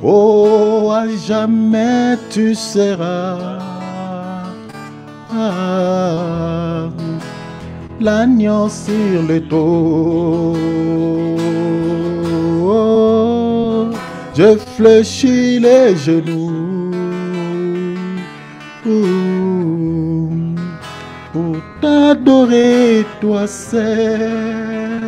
Oh, à jamais tu seras l'agneau sur le dos. Je fléchis les genoux pour t'adorer, toi seul.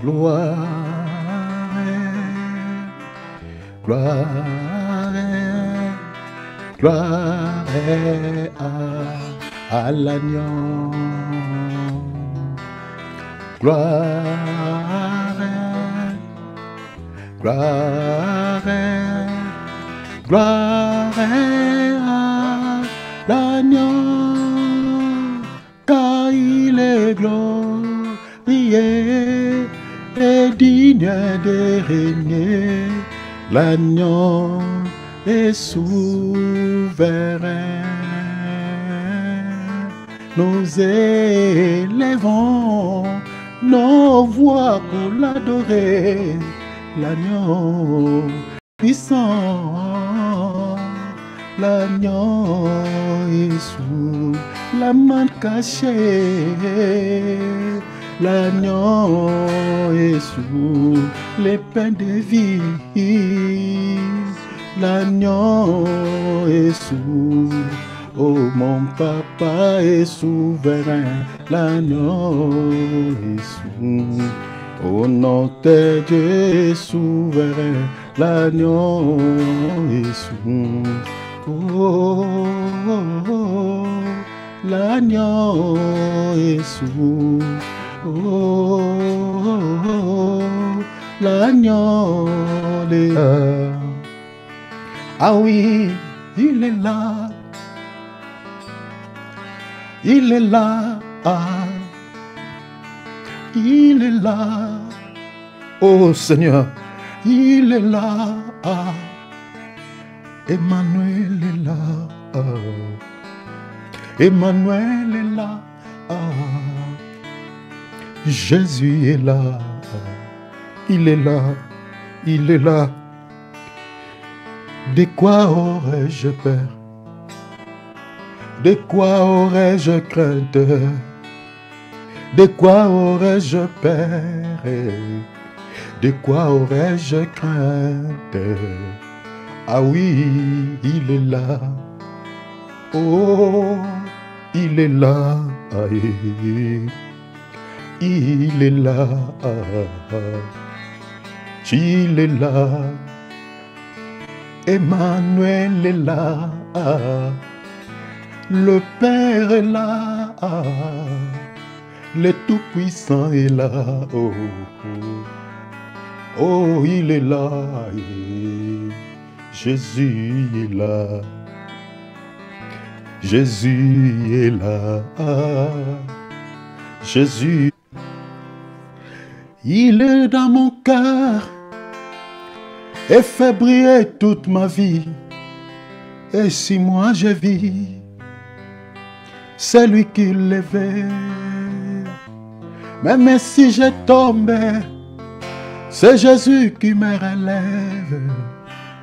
Gloire, gloire, gloire à l'agneau. Gloire, gloire, gloire à l'agneau, car il est glorieux et digne de régner. L'agneau est souverain. Nous élèvons nos voix pour l'adorer, l'agneau puissant, l'agneau est sous la main cachée, l'agneau est sous les pains de vie, l'agneau est sous. Oh, mon papa est souverain, l'agneau est sous. Oh, notre Dieu est souverain, l'agneau est sous. Oh, oh, oh, l'agneau est sous. Oh, oh, oh, l'agneau est là. Ah oui, il est là. Il est là, il est là, oh Seigneur, il est là, Emmanuel est là, Emmanuel est là, Jésus est là, il est là, il est là. De quoi aurais-je peur? De quoi aurais-je crainte? De quoi aurais-je peur? De quoi aurais-je crainte? Ah oui, il est là. Oh, il est là. Il est là. Il est là. Emmanuel est là. Le Père est là, le Tout-Puissant est là, oh, oh, oh, il est là, Jésus est là, Jésus est là, Jésus, il est dans mon cœur et fait briller toute ma vie, et si moi je vis, c'est lui qui lève. Même si je tombe, c'est Jésus qui me relève.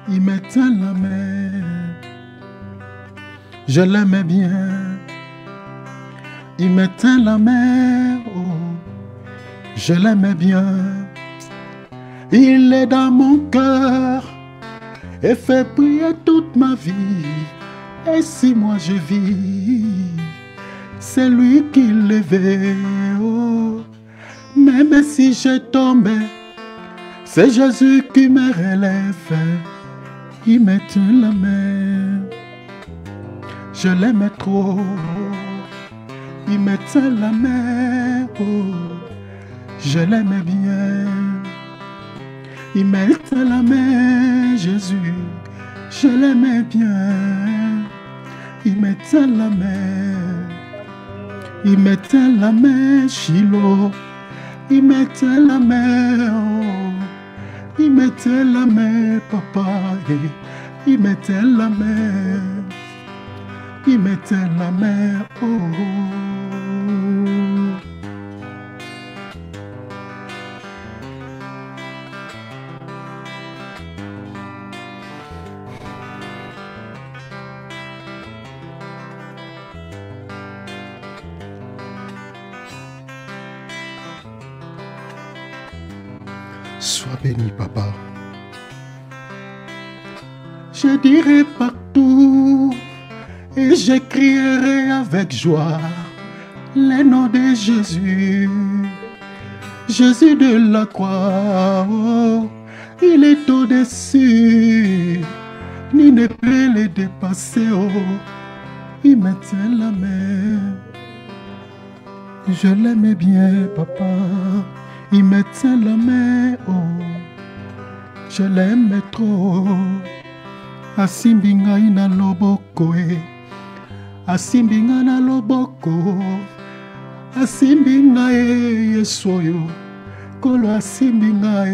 Il me tient la main. Je l'aime bien. Il me tient la main. Oh, je l'aime bien. Il est dans mon cœur et fait briller toute ma vie. Et si moi je vis, c'est lui qui lève, oh. Même si je tombe, c'est Jésus qui me relève. Il me tient la main. Je l'aime trop. Il me tient la main, oh. Je l'aime bien. Il me tient la main, Jésus. Je l'aime bien. Il me tient la main. Il me tient la main, Shiloh. Il me tient la main, oh. Il me tient la main, papa. Il me tient la main. Il me tient la main, oh. Sois béni, papa. Je dirai partout et je crierai avec joie le nom de Jésus. Jésus de la croix, oh, il est au-dessus. Ni ne peut le dépasser, oh, il me tient la main. Je l'aimais bien, papa, il me tient la main, oh, je l'aime trop. Asimbinga ina loboko, asimbinga na loboko, asimbinga yesoyo, kolo asimbinga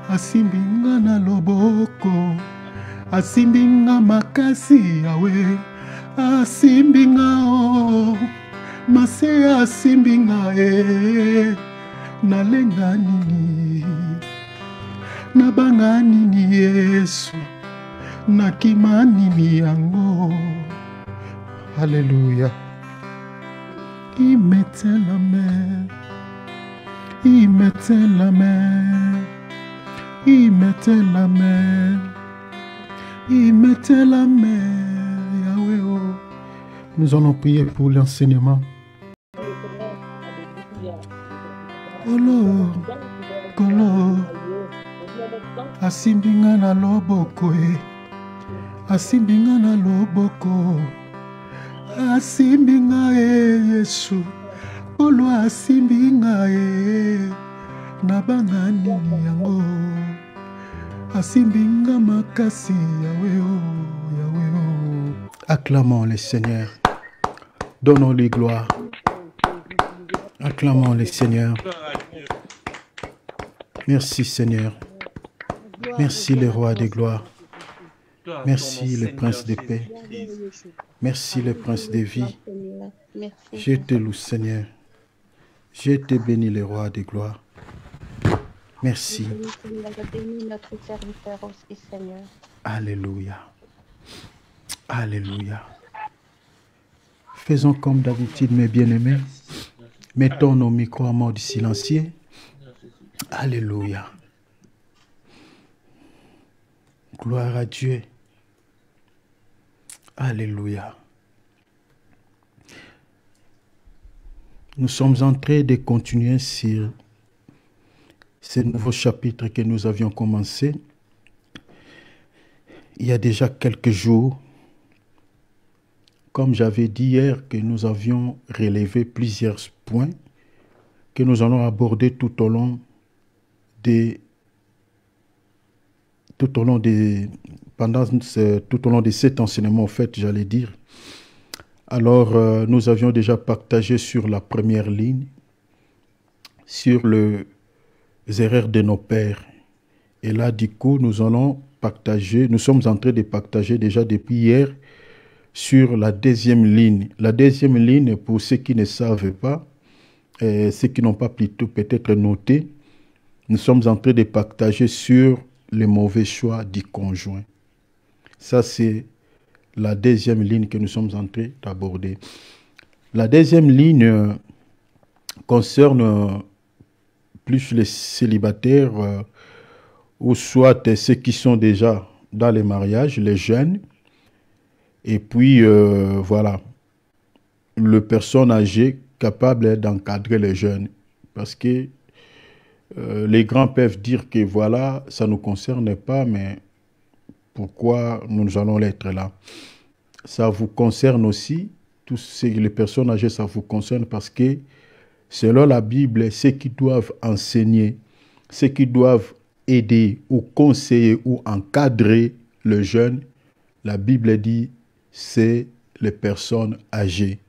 asimbinga na loboko, asimbinga makasi yawe, asimbinga oh, mase asimbinga nalenga nini, nabanga nini Yesu, nakima nini yango. Alléluia. Il me tient la main, il me tient la main, il me tient la main, il me tient la main, Yahweh. Oh. Nous allons prier pour l'enseignement. Kolo, kolo, asimbinga na loboko, asimbinga na loboko, asimbinga Yesu, kolo asimbinga nabanga nini yango, asimbinga makasi Yahweh, oh, Yahweh. Oh. Acclamons le Seigneur, donnons-lui gloire. Acclamons le Seigneur. Merci Seigneur. Merci le roi des gloires. Merci le prince de paix. Merci le prince de vie. Je te loue Seigneur. Je te bénis le roi des gloires. Merci. Alléluia. Alléluia. Faisons comme d'habitude mes bien-aimés. Mettons nos micros en mode silencieux. Alléluia. Gloire à Dieu. Alléluia. Nous sommes en train de continuer sur ce nouveau chapitre que nous avions commencé il y a déjà quelques jours. Comme j'avais dit hier que nous avions relevé plusieurs points que nous allons aborder tout au long de cet enseignement, en fait, j'allais dire. Alors, nous avions déjà partagé sur la première ligne, sur les erreurs de nos pères. Et là, du coup, nous sommes en train de partager déjà depuis hier sur la deuxième ligne. La deuxième ligne, pour ceux qui ne savent pas, ceux qui n'ont pas plutôt peut-être noté, nous sommes en train de partager sur les mauvais choix du conjoint. Ça, c'est la deuxième ligne que nous sommes en train d'aborder. La deuxième ligne concerne plus les célibataires ou soit ceux qui sont déjà dans les mariages, les jeunes. Et puis, voilà, les personnes âgées capables d'encadrer les jeunes. Parce que les grands peuvent dire que voilà, ça ne nous concerne pas, mais pourquoi nous allons l'être là? Ça vous concerne aussi, tous les personnes âgées, ça vous concerne parce que selon la Bible, ceux qui doivent enseigner, ceux qui doivent aider ou conseiller ou encadrer le jeune, la Bible dit c'est les personnes âgées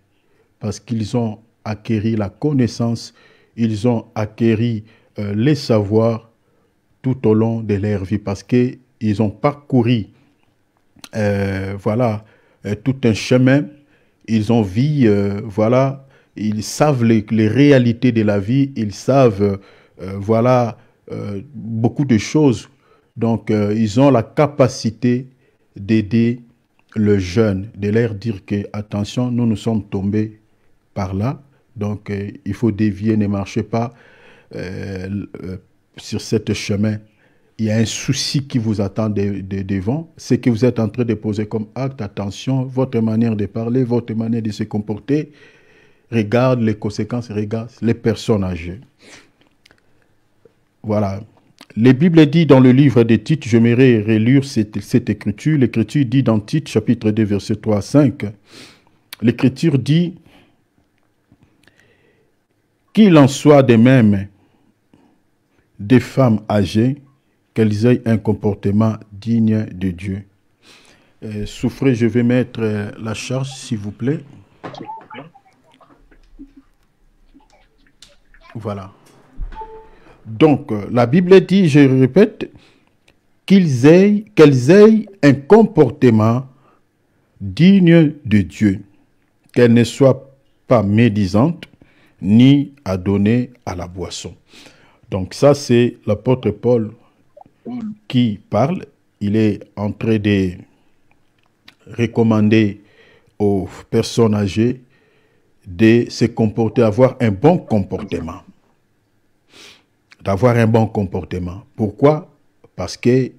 parce qu'ils ont acquis la connaissance, ils ont acquis les savoirs tout au long de leur vie parce qu'ils ont parcouru voilà, tout un chemin, ils ont vu, voilà, ils savent les réalités de la vie, ils savent, voilà, beaucoup de choses. Donc, ils ont la capacité d'aider le jeune, de leur dire que, attention, nous sommes tombés par là, donc il faut dévier, ne marchez pas sur ce chemin, il y a un souci qui vous attend devant, ce que vous êtes en train de poser comme acte, attention, votre manière de parler, votre manière de se comporter, regarde les conséquences, regarde les personnes âgées. Voilà. La Bible dit dans le livre de Tite, j'aimerais relire cette écriture, l'écriture dit dans Tite, chapitre 2, verset 3 à 5, l'écriture dit qu'il en soit de même des femmes âgées, qu'elles aient un comportement digne de Dieu. Souffrez, je vais mettre la charge, s'il vous plaît. Voilà. Donc, la Bible dit, je répète, qu'elles aient un comportement digne de Dieu, qu'elles ne soient pas médisantes, ni adonnées à la boisson. Donc ça, c'est l'apôtre Paul qui parle. Il est en train de recommander aux personnes âgées de se comporter, avoir un bon comportement. D'avoir un bon comportement. Pourquoi? Parce qu'elles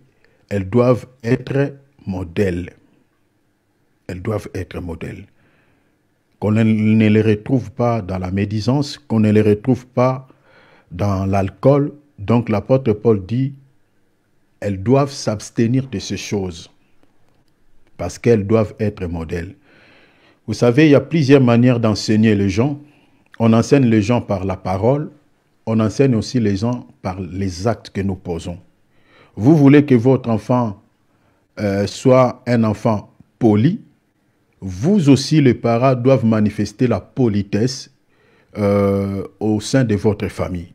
doivent être modèles. Elles doivent être modèles. Qu'on ne les retrouve pas dans la médisance, qu'on ne les retrouve pas dans l'alcool. Donc l'apôtre Paul dit, elles doivent s'abstenir de ces choses. Parce qu'elles doivent être modèles. Vous savez, il y a plusieurs manières d'enseigner les gens. On enseigne les gens par la parole. On enseigne aussi les gens par les actes que nous posons. Vous voulez que votre enfant soit un enfant poli. Vous aussi, les parents, doivent manifester la politesse au sein de votre famille.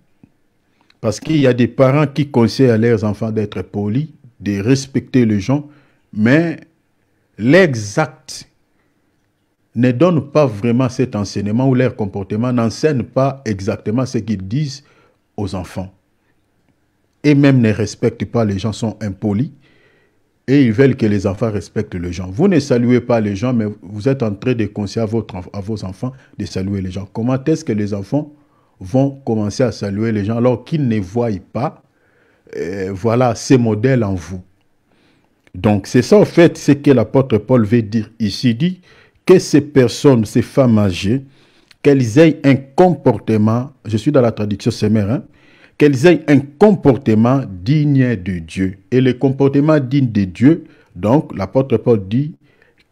Parce qu'il y a des parents qui conseillent à leurs enfants d'être polis, de respecter les gens, mais leurs actes ne donnent pas vraiment cet enseignement ou leur comportement n'enseigne pas exactement ce qu'ils disent aux enfants. Et même ne respectent pas, les gens sont impolis et ils veulent que les enfants respectent les gens. Vous ne saluez pas les gens, mais vous êtes en train de conseiller à vos enfants de saluer les gens. Comment est-ce que les enfants vont commencer à saluer les gens alors qu'ils ne voient pas voilà, ces modèles en vous? Donc c'est ça en fait ce que l'apôtre Paul veut dire ici. Il dit que ces personnes, ces femmes âgées, qu'elles aient un comportement, je suis dans la traduction Semeur, hein, qu'elles aient un comportement digne de Dieu. Et le comportement digne de Dieu, donc l'apôtre Paul dit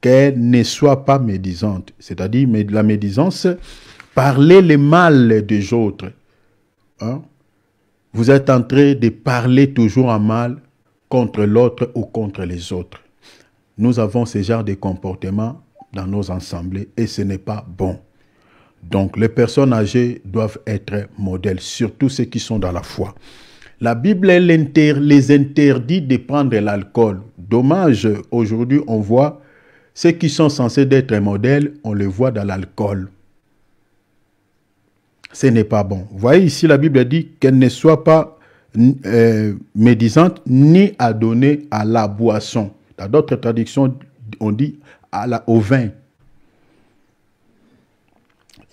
qu'elles ne soient pas médisantes. C'est-à-dire la médisance, parler le mal des autres. Hein? Vous êtes en train de parler toujours en mal contre l'autre ou contre les autres. Nous avons ce genre de comportement dans nos assemblées et ce n'est pas bon. Donc les personnes âgées doivent être modèles, surtout ceux qui sont dans la foi. La Bible les interdit de prendre l'alcool. Dommage, aujourd'hui on voit ceux qui sont censés être modèles, on les voit dans l'alcool. Ce n'est pas bon. Vous voyez ici la Bible dit qu'elle ne soit pas médisante ni adonnée à la boisson. Dans d'autres traductions, on dit au vin.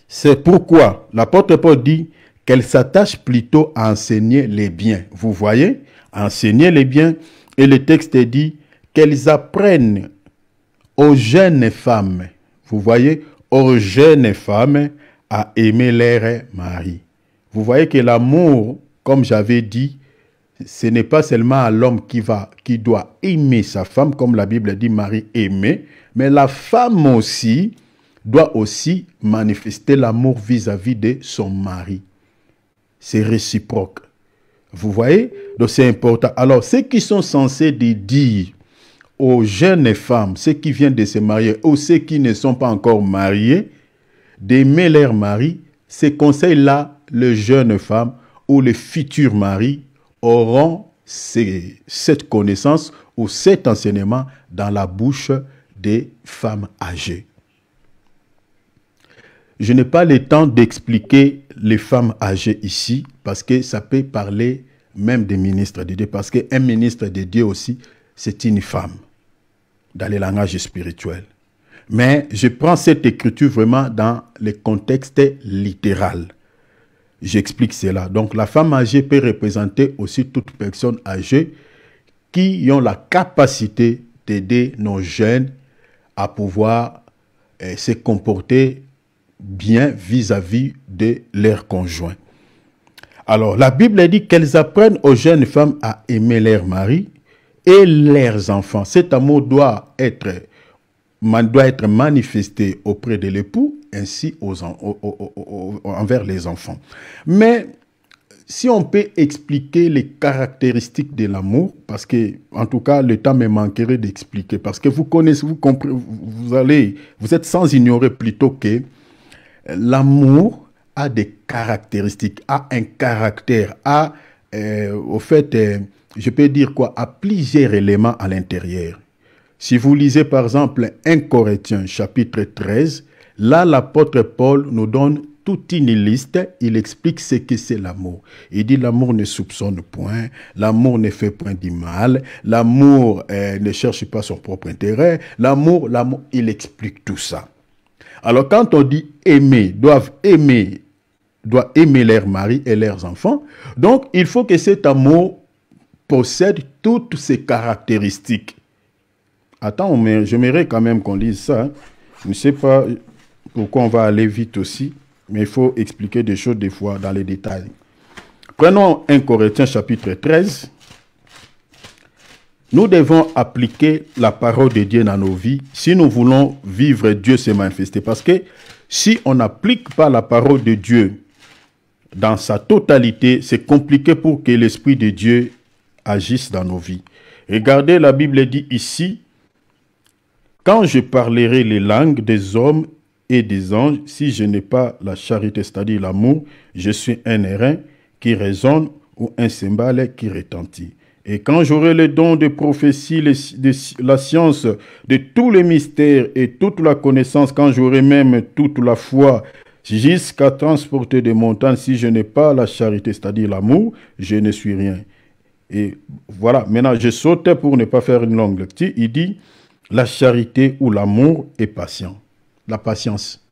C'est pourquoi l'apôtre Paul dit qu'elle s'attache plutôt à enseigner les biens. Vous voyez, à enseigner les biens. Et le texte dit qu'elles apprennent aux jeunes femmes, vous voyez, aux jeunes femmes à aimer leur mari. Vous voyez que l'amour, comme j'avais dit, ce n'est pas seulement à l'homme qui doit aimer sa femme, comme la Bible dit, mari aimer, mais la femme aussi doit aussi manifester l'amour vis-à-vis de son mari. C'est réciproque. Vous voyez? Donc c'est important. Alors, ceux qui sont censés dire aux jeunes femmes, ceux qui viennent de se marier, ou ceux qui ne sont pas encore mariés, d'aimer leur mari, ces conseils-là, les jeunes femmes ou les futurs maris auront cette connaissance ou cet enseignement dans la bouche des femmes âgées. Je n'ai pas le temps d'expliquer les femmes âgées ici, parce que ça peut parler même des ministres de Dieu, parce qu'un ministre de Dieu aussi, c'est une femme, dans les langages spirituels. Mais je prends cette écriture vraiment dans le contexte littéral. j'explique cela. Donc, la femme âgée peut représenter aussi toute personne âgée qui ont la capacité d'aider nos jeunes à pouvoir se comporter bien vis-à-vis de leurs conjoints. Alors, la Bible dit qu'elles apprennent aux jeunes femmes à aimer leur mari et leurs enfants. Cet amour doit être manifesté auprès de l'époux ainsi envers les enfants. Mais si on peut expliquer les caractéristiques de l'amour, parce que, en tout cas, le temps me manquerait d'expliquer, parce que vous connaissez, vous comprenez, vous êtes sans ignorer plutôt que l'amour a des caractéristiques, a un caractère, a, au fait, je peux dire quoi, a plusieurs éléments à l'intérieur. Si vous lisez par exemple 1 Corinthiens chapitre 13, là l'apôtre Paul nous donne toute une liste, il explique ce que c'est l'amour. Il dit l'amour ne soupçonne point, l'amour ne fait point du mal, l'amour ne cherche pas son propre intérêt, l'amour, il explique tout ça. Alors quand on dit aimer, doit aimer leurs maris et leurs enfants, donc il faut que cet amour possède toutes ces caractéristiques. Attends, mais j'aimerais quand même qu'on lise ça. Hein. Je ne sais pas pourquoi on va aller vite aussi, mais il faut expliquer des choses des fois dans les détails. Prenons 1 Corinthiens chapitre 13. Nous devons appliquer la parole de Dieu dans nos vies si nous voulons vivre Dieu se manifester. Parce que si on n'applique pas la parole de Dieu dans sa totalité, c'est compliqué pour que l'Esprit de Dieu agisse dans nos vies. Regardez, la Bible dit ici, « Quand je parlerai les langues des hommes et des anges, si je n'ai pas la charité, c'est-à-dire l'amour, je suis un airain qui résonne ou un cymbale qui retentit. Et quand j'aurai le don de prophétie, la science de tous les mystères et toute la connaissance, quand j'aurai même toute la foi, jusqu'à transporter des montagnes, si je n'ai pas la charité, c'est-à-dire l'amour, je ne suis rien. » Et voilà, maintenant je saute pour ne pas faire une longue lecture. Il dit, la charité ou l'amour est patient. La patience.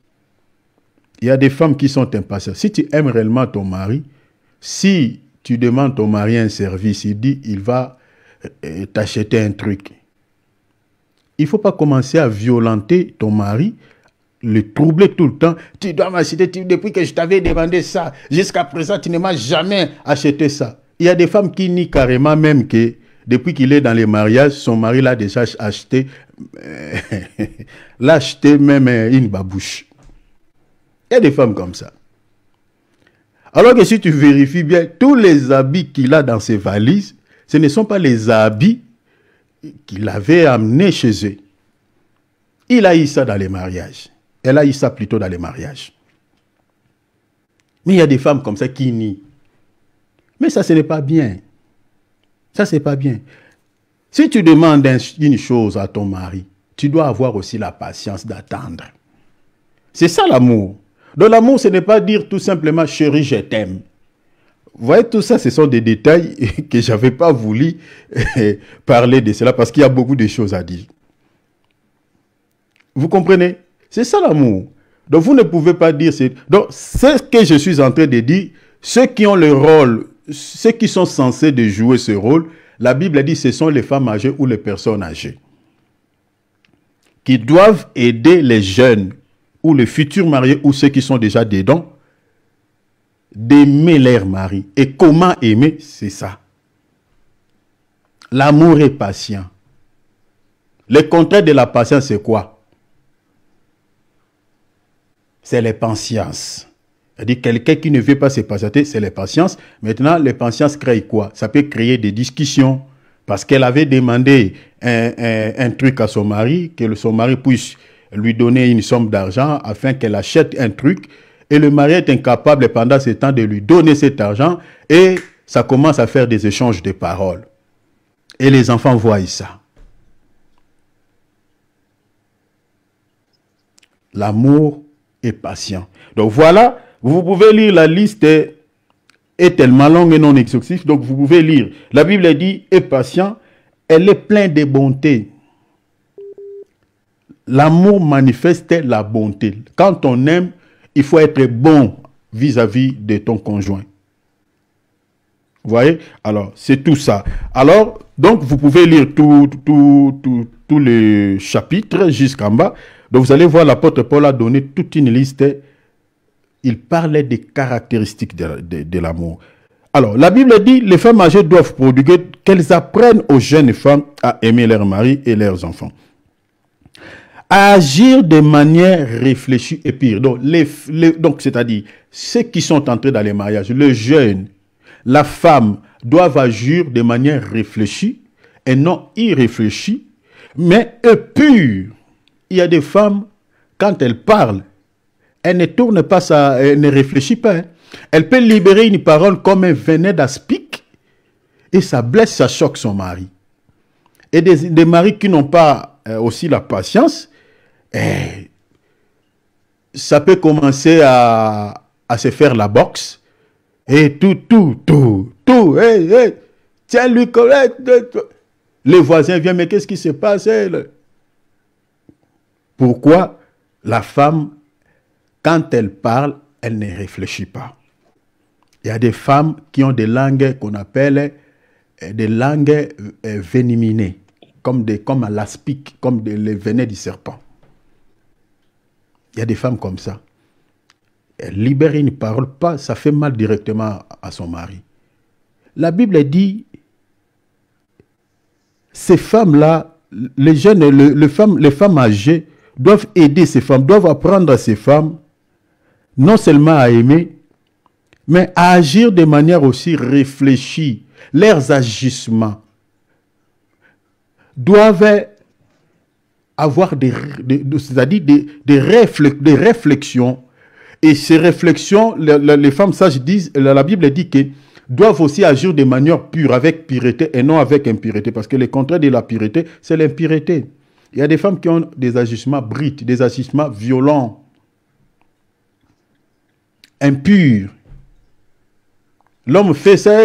Il y a des femmes qui sont impatientes. Si tu aimes réellement ton mari, si tu demandes ton mari un service, il dit, il va t'acheter un truc. Il ne faut pas commencer à violenter ton mari, le troubler tout le temps. Tu dois m'acheter, depuis que je t'avais demandé ça, jusqu'à présent, tu ne m'as jamais acheté ça. Il y a des femmes qui nient carrément même que depuis qu'il est dans les mariages, son mari l'a déjà acheté, même une babouche. Il y a des femmes comme ça. Alors que si tu vérifies bien, tous les habits qu'il a dans ses valises, ce ne sont pas les habits qu'il avait amenés chez eux. Il a eu ça dans les mariages. Elle a eu ça plutôt dans les mariages. Mais il y a des femmes comme ça qui nient. Mais ça, ce n'est pas bien. Ça, ce n'est pas bien. Si tu demandes une chose à ton mari, tu dois avoir aussi la patience d'attendre. C'est ça l'amour. Donc l'amour, ce n'est pas dire tout simplement « chérie, je t'aime ». Vous voyez, tout ça, ce sont des détails que je n'avais pas voulu parler de cela parce qu'il y a beaucoup de choses à dire. Vous comprenez? C'est ça l'amour. Donc vous ne pouvez pas dire... Donc c'est ce que je suis en train de dire. Ceux qui ont le rôle, ceux qui sont censés de jouer ce rôle, la Bible dit que ce sont les femmes âgées ou les personnes âgées qui doivent aider les jeunes ou les futurs mariés ou ceux qui sont déjà dedans d'aimer leur mari. Et comment aimer? C'est ça. L'amour est patient. Le contraire de la patience, c'est quoi? C'est l'impatience. C'est-à-dire quelqu'un qui ne veut pas se patienter, c'est l'impatience. Maintenant, l'impatience crée quoi? Ça peut créer des discussions. Parce qu'elle avait demandé un truc à son mari, que son mari puisse lui donner une somme d'argent afin qu'elle achète un truc. Et le mari est incapable pendant ce temps de lui donner cet argent. Et ça commence à faire des échanges de paroles. Et les enfants voient ça. L'amour est patient. Donc voilà, vous pouvez lire la liste est tellement longue et non exhaustive. Donc vous pouvez lire. La Bible dit est patient, elle est pleine de bonté. L'amour manifeste la bonté. Quand on aime, il faut être bon vis-à-vis de ton conjoint. Vous voyez? Alors, c'est tout ça. Alors, donc, vous pouvez lire tous les chapitres jusqu'en bas. Donc, vous allez voir, l'apôtre Paul a donné toute une liste. Il parlait des caractéristiques de l'amour. Alors, la Bible dit, les femmes âgées doivent prodiguer, qu'elles apprennent aux jeunes femmes à aimer leurs maris et leurs enfants. À agir de manière réfléchie et pure. Donc, donc c'est-à-dire, ceux qui sont entrés dans les mariages, le jeune, la femme doivent agir de manière réfléchie et non irréfléchie, mais pure. Il y a des femmes, quand elles parlent, elles ne tournent pas ça, elles ne réfléchissent pas. Hein. Elle peut libérer une parole comme un venin d'aspic et ça blesse, ça choque son mari. Et des maris qui n'ont pas aussi la patience, ça peut commencer à se faire la boxe. Et tout, tiens-lui, les voisins viennent, mais qu'est-ce qui se passe? Pourquoi la femme, quand elle parle, elle ne réfléchit pas? Il y a des femmes qui ont des langues qu'on appelle des langues vénéminées, comme à l'aspic, comme les venins du serpent. Il y a des femmes comme ça. Elle libère une parole, pas, ça fait mal directement à son mari. La Bible dit, ces femmes-là, les jeunes, les femmes âgées, doivent aider ces femmes, doivent apprendre à ces femmes, non seulement à aimer, mais à agir de manière aussi réfléchie. Leurs agissements doivent avoir c'est-à-dire des réflexions. Et ces réflexions, les femmes sages disent, la Bible dit que doivent aussi agir de manière pure, avec pureté et non avec impureté. Parce que le contraire de la pureté, c'est l'impureté. Il y a des femmes qui ont des agissements brides, des agissements violents, impurs. L'homme fait ça,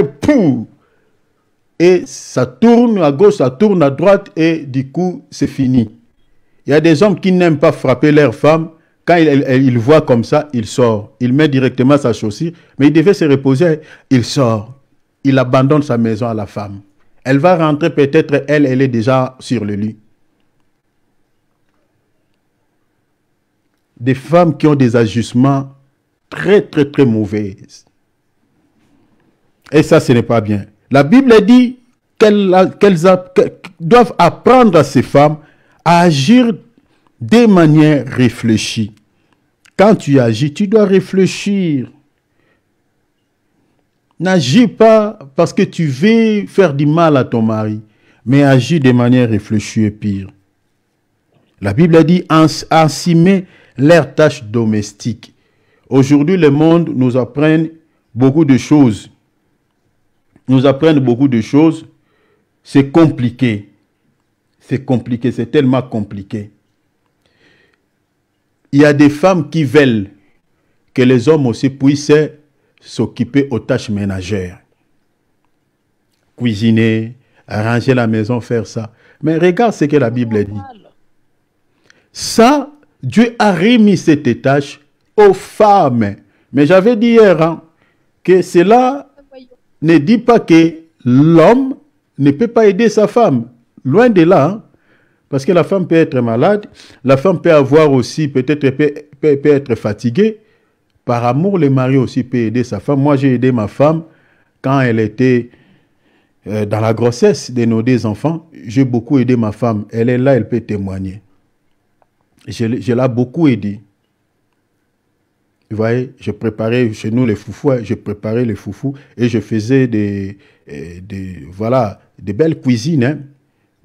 et ça tourne à gauche, ça tourne à droite, et du coup, c'est fini. Il y a des hommes qui n'aiment pas frapper leurs femmes. Quand il voit comme ça, il sort. Il met directement sa chaussure, mais il devait se reposer. Il sort. Il abandonne sa maison à la femme. Elle va rentrer, peut-être, elle est déjà sur le lit. Des femmes qui ont des agissements très, très, très mauvais. Et ça, ce n'est pas bien. La Bible dit qu'elles doivent apprendre à ces femmes à agir de manière réfléchie. Quand tu agis, tu dois réfléchir. N'agis pas parce que tu veux faire du mal à ton mari, mais agis de manière réfléchie et pire. La Bible dit ensimer leurs tâches domestiques. Aujourd'hui, le monde nous apprend beaucoup de choses. Nous apprennent beaucoup de choses. C'est compliqué. C'est compliqué, c'est tellement compliqué. Il y a des femmes qui veulent que les hommes aussi puissent s'occuper aux tâches ménagères. Cuisiner, arranger la maison, faire ça. Mais regarde ce que la Bible dit. Ça, Dieu a remis cette tâche aux femmes. Mais j'avais dit hier que cela ne dit pas que l'homme ne peut pas aider sa femme. Loin de là, hein? Parce que la femme peut être malade, la femme peut avoir aussi, peut-être peut être fatiguée. Par amour, le mari aussi peut aider sa femme. Moi, j'ai aidé ma femme quand elle était dans la grossesse de nos 2 enfants. J'ai beaucoup aidé ma femme. Elle est là, elle peut témoigner. Je l'ai beaucoup aidée. Vous voyez, je préparais chez nous les foufous, je préparais les foufous et je faisais des belles cuisines. Hein.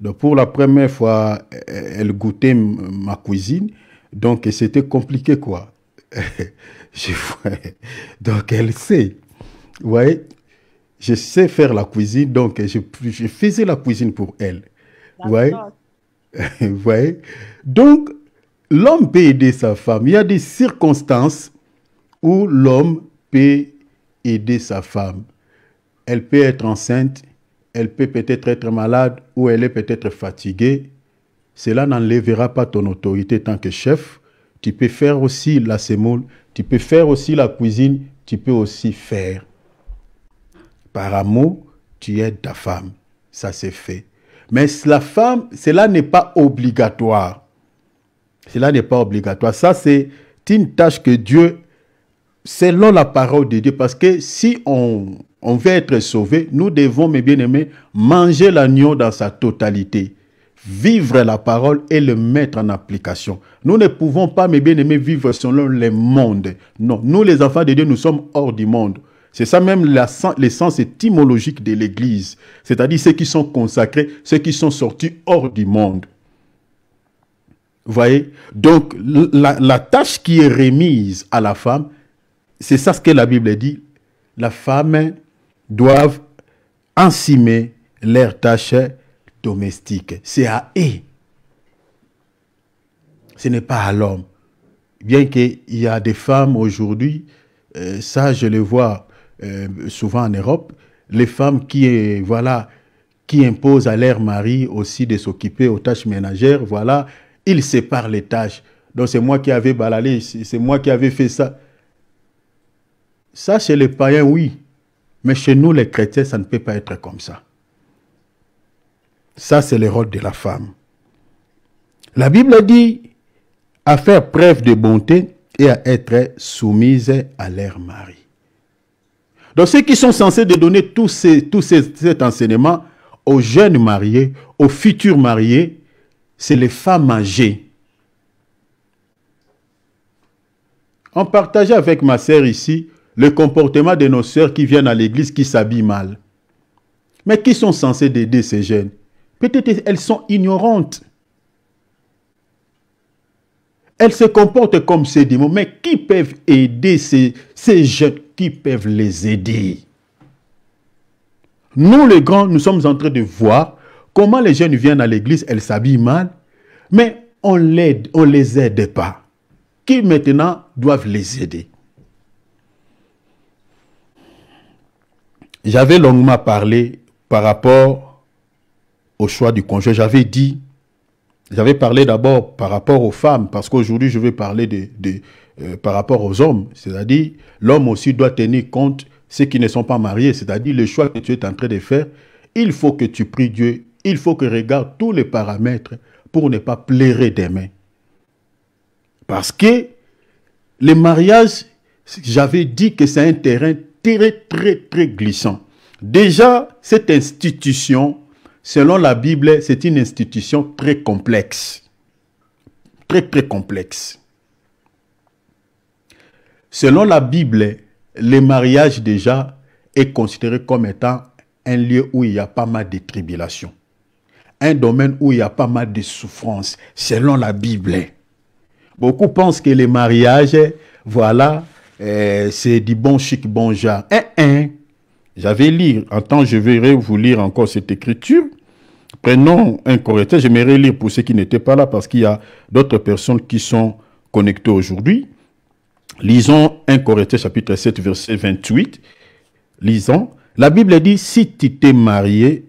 Donc pour la première fois, elle goûtait ma cuisine, donc c'était compliqué quoi. Donc elle sait, vous voyez, je sais faire la cuisine, donc je faisais la cuisine pour elle. Vous voyez? Vous voyez? Donc l'homme peut aider sa femme. Il y a des circonstances où l'homme peut aider sa femme. Elle peut être enceinte, elle peut peut-être être malade ou elle est peut-être fatiguée. Cela n'enlèvera pas ton autorité tant que chef. Tu peux faire aussi la semoule, tu peux faire aussi la cuisine, tu peux aussi faire. Par amour, tu aides ta femme. Ça, c'est fait. Mais la femme, cela n'est pas obligatoire. Cela n'est pas obligatoire. Ça, c'est une tâche que Dieu, selon la parole de Dieu, parce que si on veut être sauvé, nous devons, mes bien-aimés, manger l'agneau dans sa totalité. Vivre la parole et le mettre en application. Nous ne pouvons pas, mes bien-aimés, vivre selon le monde. Non, nous les enfants de Dieu, nous sommes hors du monde. C'est ça même l'essence étymologique de l'Église. C'est-à-dire ceux qui sont consacrés, ceux qui sont sortis hors du monde. Vous voyez? Donc, la tâche qui est remise à la femme, c'est ça ce que la Bible dit. La femme doit enseigner leurs tâches domestiques. C'est à eux. Ce n'est pas à l'homme. Bien qu'il y a des femmes aujourd'hui, ça je le vois souvent en Europe, les femmes qui imposent à leur mari aussi de s'occuper aux tâches ménagères, voilà, ils séparent les tâches. Donc c'est moi qui avais balayé, c'est moi qui avais fait ça. Ça chez les païens, oui. Mais chez nous les chrétiens, ça ne peut pas être comme ça. Ça c'est le rôle de la femme. La Bible dit à faire preuve de bonté et à être soumise à leur mari. Donc ceux qui sont censés de donner cet enseignement aux jeunes mariés, aux futurs mariés, c'est les femmes âgées. On partageait avec ma sœur ici le comportement de nos sœurs qui viennent à l'église, qui s'habillent mal. Mais qui sont censés aider ces jeunes? Peut-être elles sont ignorantes. Elles se comportent comme ces démons, mais qui peuvent aider ces jeunes? Qui peuvent les aider? Nous, les grands, nous sommes en train de voir comment les jeunes viennent à l'église, elles s'habillent mal, mais on les aide pas. Qui maintenant doivent les aider? J'avais longuement parlé par rapport au choix du conjoint. J'avais parlé d'abord par rapport aux femmes, parce qu'aujourd'hui, je vais parler par rapport aux hommes. C'est-à-dire, l'homme aussi doit tenir compte de ceux qui ne sont pas mariés. C'est-à-dire, le choix que tu es en train de faire, il faut que tu pries Dieu. Il faut que tu regardes tous les paramètres pour ne pas plairer des mains. Parce que le mariage, j'avais dit que c'est un terrain très, très, très glissant. Déjà, cette institution, selon la Bible, c'est une institution très complexe. Très, très complexe. Selon la Bible, le mariage déjà est considéré comme étant un lieu où il y a pas mal de tribulations. Un domaine où il y a pas mal de souffrances, selon la Bible. Beaucoup pensent que le mariage, voilà, c'est du bon chic, bon genre. J'avais lu, je vais vous lire encore cette écriture. Prenons un correcteur, j'aimerais lire pour ceux qui n'étaient pas là, parce qu'il y a d'autres personnes qui sont connectées aujourd'hui. Lisons 1 Corinthiens chapitre 7, verset 28. Lisons. La Bible dit, si tu te maries,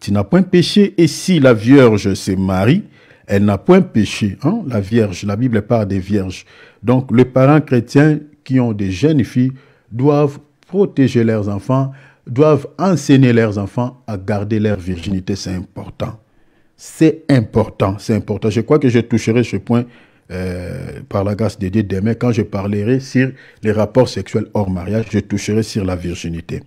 tu n'as point péché. Et si la Vierge se marie, elle n'a point péché. Hein? La Vierge, la Bible parle des vierges. Donc, les parents chrétiens qui ont des jeunes filles doivent protéger leurs enfants, doivent enseigner leurs enfants à garder leur virginité. C'est important. C'est important, c'est important. Je crois que je toucherai ce point par la grâce de Dieu demain, quand je parlerai sur les rapports sexuels hors mariage, je toucherai sur la virginité.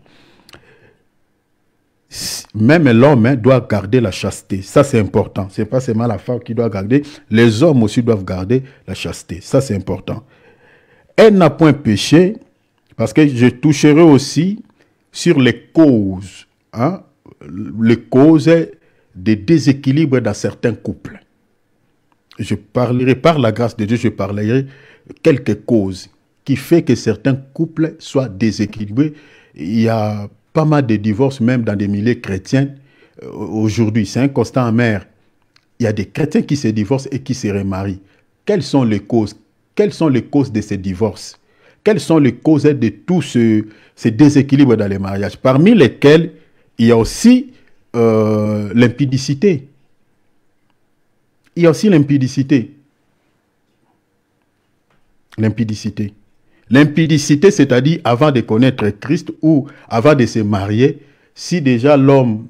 Même l'homme doit garder la chasteté. Ça, c'est important. Ce n'est pas seulement la femme qui doit garder. Les hommes aussi doivent garder la chasteté. Ça, c'est important. Elle n'a point péché, parce que je toucherai aussi sur les causes. Hein, les causes des déséquilibres dans certains couples. Je parlerai, par la grâce de Dieu, je parlerai quelques causes qui font que certains couples soient déséquilibrés. Il y a pas mal de divorces, même dans des milieux chrétiens aujourd'hui. C'est un constat amer. Il y a des chrétiens qui se divorcent et qui se remarient. Quelles sont les causes? Quelles sont les causes de ces divorces? Quelles sont les causes de tout ce déséquilibre dans les mariages? Parmi lesquels il y a aussi l'impudicité. Il y a aussi l'impudicité. L'impudicité. L'impudicité, c'est-à-dire avant de connaître Christ ou avant de se marier, si déjà l'homme,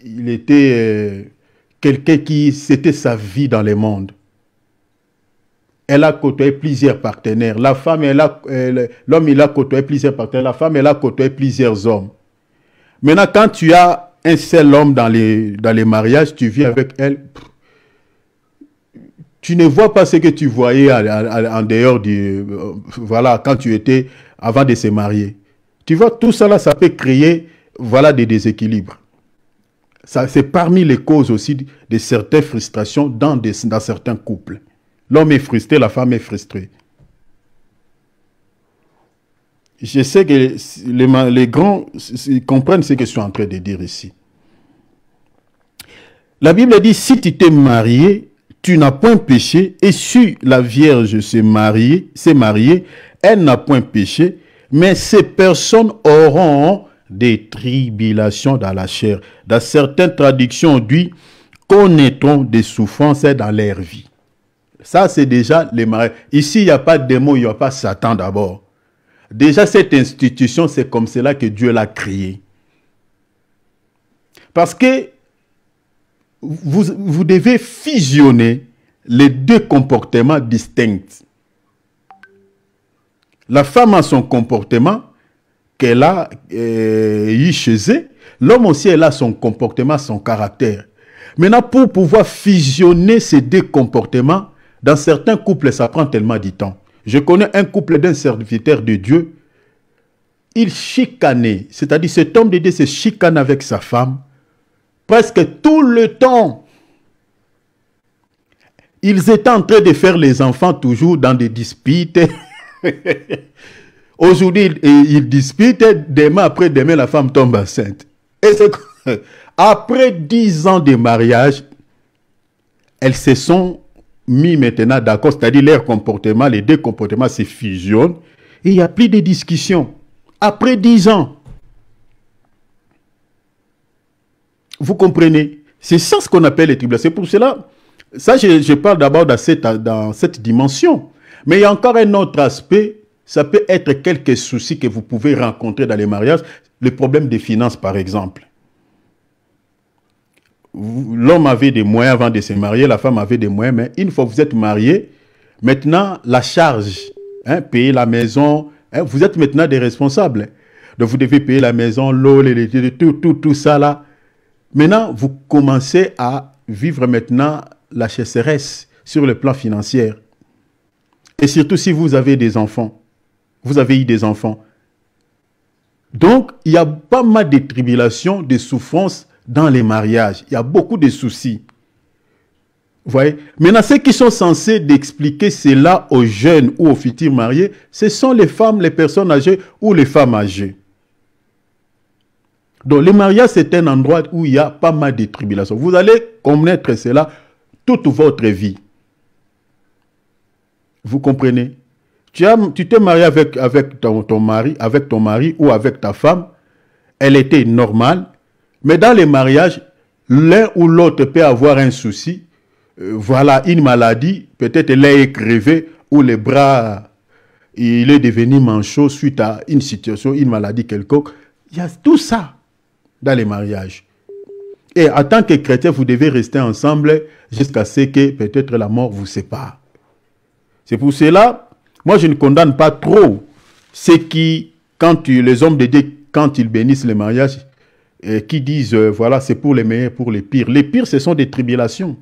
il était quelqu'un qui, c'était sa vie dans le monde. Elle a côtoyé plusieurs partenaires. La femme, l'homme, il a côtoyé plusieurs partenaires. La femme, elle a côtoyé plusieurs hommes. Maintenant, quand tu as un seul homme dans les mariages, tu vis avec elle, tu ne vois pas ce que tu voyais en dehors du... voilà, quand tu étais avant de se marier. Tu vois, tout ça là, ça peut créer, voilà, des déséquilibres. C'est parmi les causes aussi de certaines frustrations dans certains couples. L'homme est frustré, la femme est frustrée. Je sais que les grands comprennent ce que je suis en train de dire ici. La Bible dit, si tu t'es marié, tu n'as point péché, et si la Vierge s'est mariée, elle n'a point péché, mais ces personnes auront des tribulations dans la chair. Dans certaines traductions, on dit, connaîtront des souffrances dans leur vie. Ça, c'est déjà les mariages. Ici, il n'y a pas de démon, il n'y a pas Satan d'abord. Déjà, cette institution, c'est comme cela que Dieu l'a créée. Parce que vous devez fusionner les deux comportements distincts. La femme a son comportement qu'elle a eu chez elle. L'homme aussi, elle a son comportement, son caractère. Maintenant, pour pouvoir fusionner ces deux comportements, dans certains couples, ça prend tellement de temps. Je connais un couple d'un serviteur de Dieu. Il chicanait, c'est-à-dire cet homme de Dieu se chicane avec sa femme presque tout le temps. Ils étaient en train de faire les enfants toujours dans des disputes. Aujourd'hui, ils disputent, demain après demain, la femme tombe enceinte. Et après 10 ans de mariage, elles se sont mis maintenant d'accord, c'est-à-dire leur comportement, les deux comportements se fusionnent, et il n'y a plus de discussion. Après 10 ans. Vous comprenez? C'est ça ce qu'on appelle les tribulations. C'est pour cela, ça je parle d'abord dans cette dimension. Mais il y a encore un autre aspect, ça peut être quelques soucis que vous pouvez rencontrer dans les mariages, le problème des finances par exemple. L'homme avait des moyens avant de se marier, la femme avait des moyens, mais une fois que vous êtes marié, maintenant la charge, payer la maison, vous êtes maintenant des responsables. Donc vous devez payer la maison, l'eau, tout ça là. Maintenant, vous commencez à vivre maintenant la sécheresse sur le plan financier. Et surtout si vous avez des enfants. Vous avez eu des enfants. Donc, il y a pas mal de tribulations, de souffrances dans les mariages. Il y a beaucoup de soucis. Vous voyez? Maintenant, ceux qui sont censés d'expliquer cela aux jeunes ou aux futurs mariés, ce sont les femmes, les personnes âgées ou les femmes âgées. Donc, le mariage, c'est un endroit où il y a pas mal de tribulations. Vous allez connaître cela toute votre vie. Vous comprenez? Tu t'es marié avec ton mari ou avec ta femme. Elle était normale. Mais dans les mariages, l'un ou l'autre peut avoir un souci. Voilà, une maladie. Peut-être elle est crevée ou les bras, il est devenu manchot suite à une situation, une maladie quelconque. Il y a tout ça dans les mariages. Et en tant que chrétien, vous devez rester ensemble jusqu'à ce que peut-être la mort vous sépare. C'est pour cela, moi je ne condamne pas trop ceux qui, les hommes de Dieu, quand ils bénissent les mariages, qui disent, voilà, c'est pour les meilleurs, pour les pires. Les pires, ce sont des tribulations.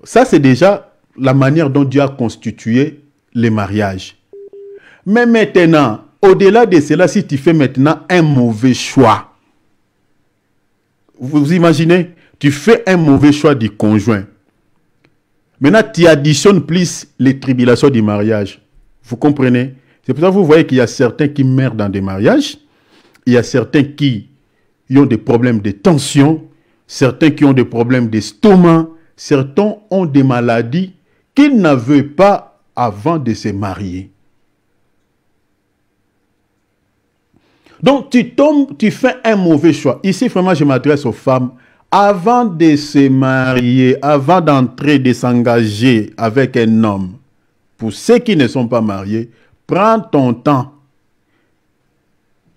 Ça, c'est déjà la manière dont Dieu a constitué les mariages. Mais maintenant, au-delà de cela, si tu fais maintenant un mauvais choix, vous imaginez, tu fais un mauvais choix du conjoint. Maintenant, tu additionnes plus les tribulations du mariage. Vous comprenez? C'est pour ça que vous voyez qu'il y a certains qui meurent dans des mariages. Il y a certains qui ont des problèmes de tension. Certains qui ont des problèmes d'estomac. Certains ont des maladies qu'ils n'avaient pas avant de se marier. Donc, tu fais un mauvais choix. Ici, vraiment, je m'adresse aux femmes. Avant de se marier, avant d'entrer, de s'engager avec un homme, pour ceux qui ne sont pas mariés, prends ton temps.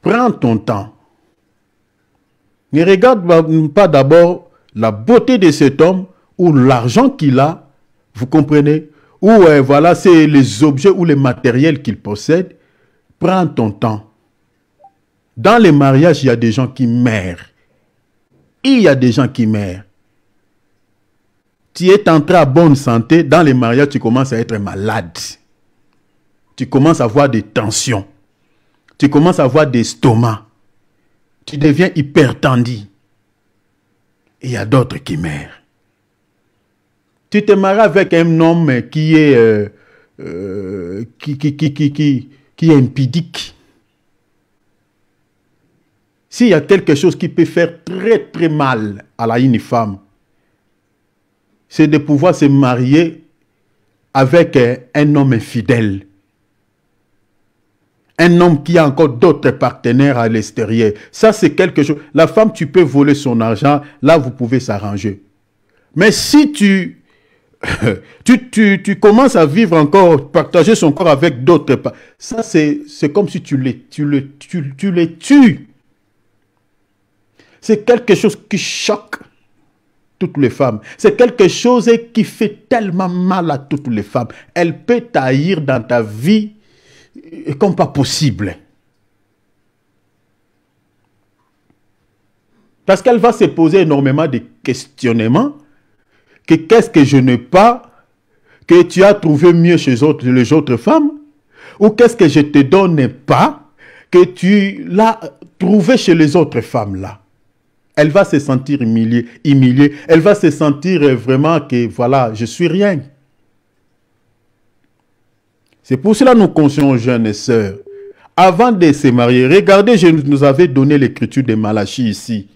Prends ton temps. Ne regarde pas d'abord la beauté de cet homme ou l'argent qu'il a, vous comprenez, ou voilà, c'est les objets ou les matériels qu'il possède. Prends ton temps. Dans les mariages, il y a des gens qui meurent. Il y a des gens qui meurent. Tu es entré à bonne santé, dans les mariages, tu commences à être malade. Tu commences à avoir des tensions. Tu commences à avoir des estomacs. Tu deviens hypertendu. Il y a d'autres qui meurent. Tu te maries avec un homme qui est impudique. S'il y a quelque chose qui peut faire très très mal à une femme, c'est de pouvoir se marier avec un homme infidèle. Un homme qui a encore d'autres partenaires à l'extérieur. Ça, c'est quelque chose. La femme, tu peux voler son argent. Là, vous pouvez s'arranger. Mais si tu commences à vivre encore, partager son corps avec d'autres, ça, c'est comme si tu les tues. C'est quelque chose qui choque toutes les femmes. C'est quelque chose qui fait tellement mal à toutes les femmes. Elle peut t'haïr dans ta vie comme pas possible. Parce qu'elle va se poser énormément de questionnements. Qu'est-ce que je n'ai pas que tu as trouvé mieux chez les autres femmes? Ou qu'est-ce que je te donne pas que tu l'as trouvé chez les autres femmes là? Elle va se sentir humiliée. Elle va se sentir vraiment que voilà, je suis rien. C'est pour cela que nous conseillons aux jeunes sœurs, avant de se marier, regardez, je nous avais donné l'écriture de Malachie ici.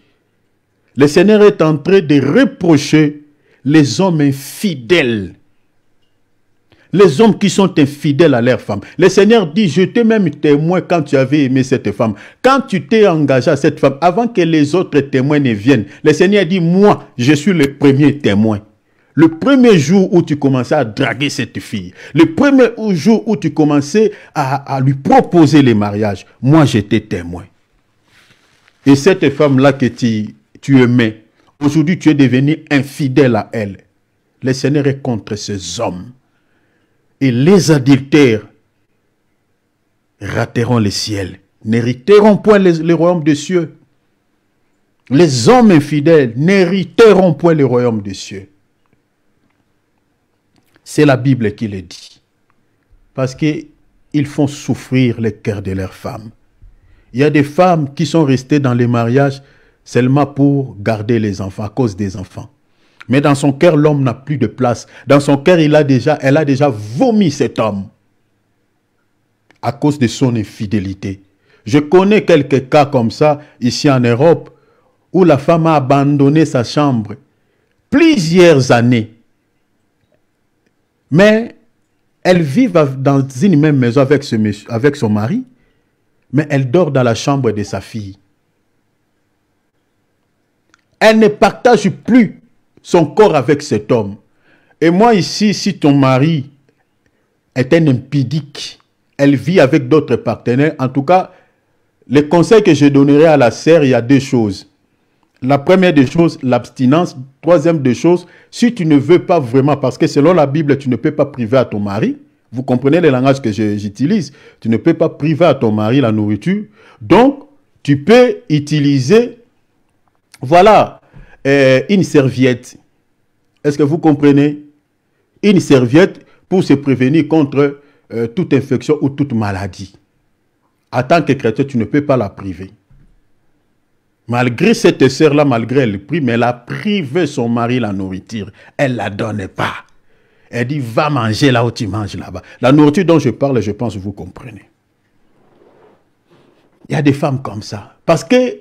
Le Seigneur est en train de reprocher les hommes infidèles. Les hommes qui sont infidèles à leurs femmes. Le Seigneur dit, je t'ai même témoin quand tu avais aimé cette femme. Quand tu t'es engagé à cette femme, avant que les autres témoins ne viennent, le Seigneur dit, moi, je suis le premier témoin. Le premier jour où tu commençais à draguer cette fille, le premier jour où tu commençais à lui proposer le mariage, moi j'étais témoin. Et cette femme-là que tu aimais, aujourd'hui tu es devenu infidèle à elle. Le Seigneur est contre ces hommes. Et les adultères rateront le ciel, n'hériteront point le royaume des cieux. Les hommes infidèles n'hériteront point le royaume des cieux. C'est la Bible qui le dit. Parce qu'ils font souffrir les cœurs de leurs femmes. Il y a des femmes qui sont restées dans les mariages seulement pour garder les enfants, à cause des enfants. Mais dans son cœur, l'homme n'a plus de place. Dans son cœur, elle a déjà vomi cet homme. À cause de son infidélité. Je connais quelques cas comme ça, ici en Europe, où la femme a abandonné sa chambre plusieurs années. Mais elle vit dans une même maison avec son mari, mais elle dort dans la chambre de sa fille. Elle ne partage plus son corps avec cet homme. Et moi ici, si ton mari est un impudique, elle vit avec d'autres partenaires, en tout cas, le conseil que je donnerai à la sœur, il y a deux choses. La première des choses, l'abstinence. Troisième des choses, si tu ne veux pas vraiment, parce que selon la Bible, tu ne peux pas priver à ton mari. Vous comprenez le langage que j'utilise. Tu ne peux pas priver à ton mari la nourriture. Donc, tu peux utiliser, voilà, une serviette. Est-ce que vous comprenez? Une serviette pour se prévenir contre toute infection ou toute maladie. En tant que chrétien, tu ne peux pas la priver. Malgré cette sœur-là, malgré elle prie, mais elle a privé son mari la nourriture. Elle ne la donne pas. Elle dit, va manger là où tu manges là-bas. La nourriture dont je parle, je pense que vous comprenez. Il y a des femmes comme ça. Parce qu'elle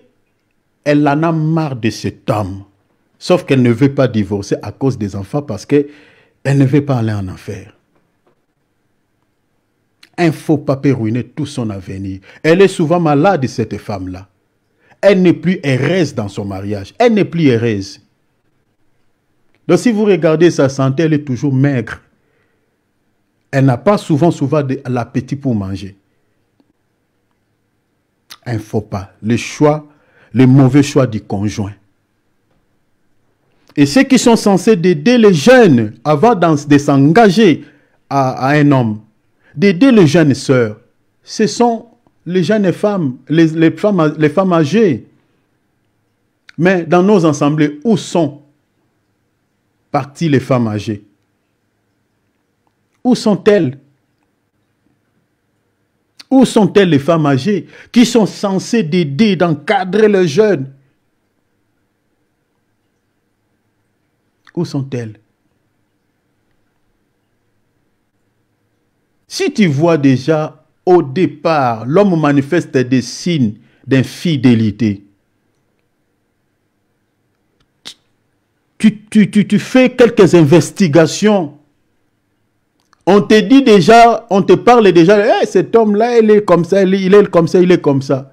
en a marre de cet homme. Sauf qu'elle ne veut pas divorcer à cause des enfants parce qu'elle ne veut pas aller en enfer. Un faux pas peut ruiner tout son avenir. Elle est souvent malade, cette femme-là. Elle n'est plus heureuse dans son mariage. Elle n'est plus heureuse. Donc si vous regardez sa santé, elle est toujours maigre. Elle n'a pas souvent l'appétit pour manger. Un faux pas. Le mauvais choix du conjoint. Et ceux qui sont censés aider les jeunes avant de s'engager à un homme, d'aider les jeunes sœurs, ce sont les jeunes femmes, les femmes âgées. Mais dans nos assemblées, où sont parties les femmes âgées? Où sont-elles? Où sont-elles les femmes âgées qui sont censées aider, d'encadrer les jeunes? Où sont-elles? Si tu vois déjà au départ, l'homme manifeste des signes d'infidélité, tu fais quelques investigations. On te dit déjà, on te parle déjà, hey, cet homme-là, il est comme ça, il est comme ça, il est comme ça.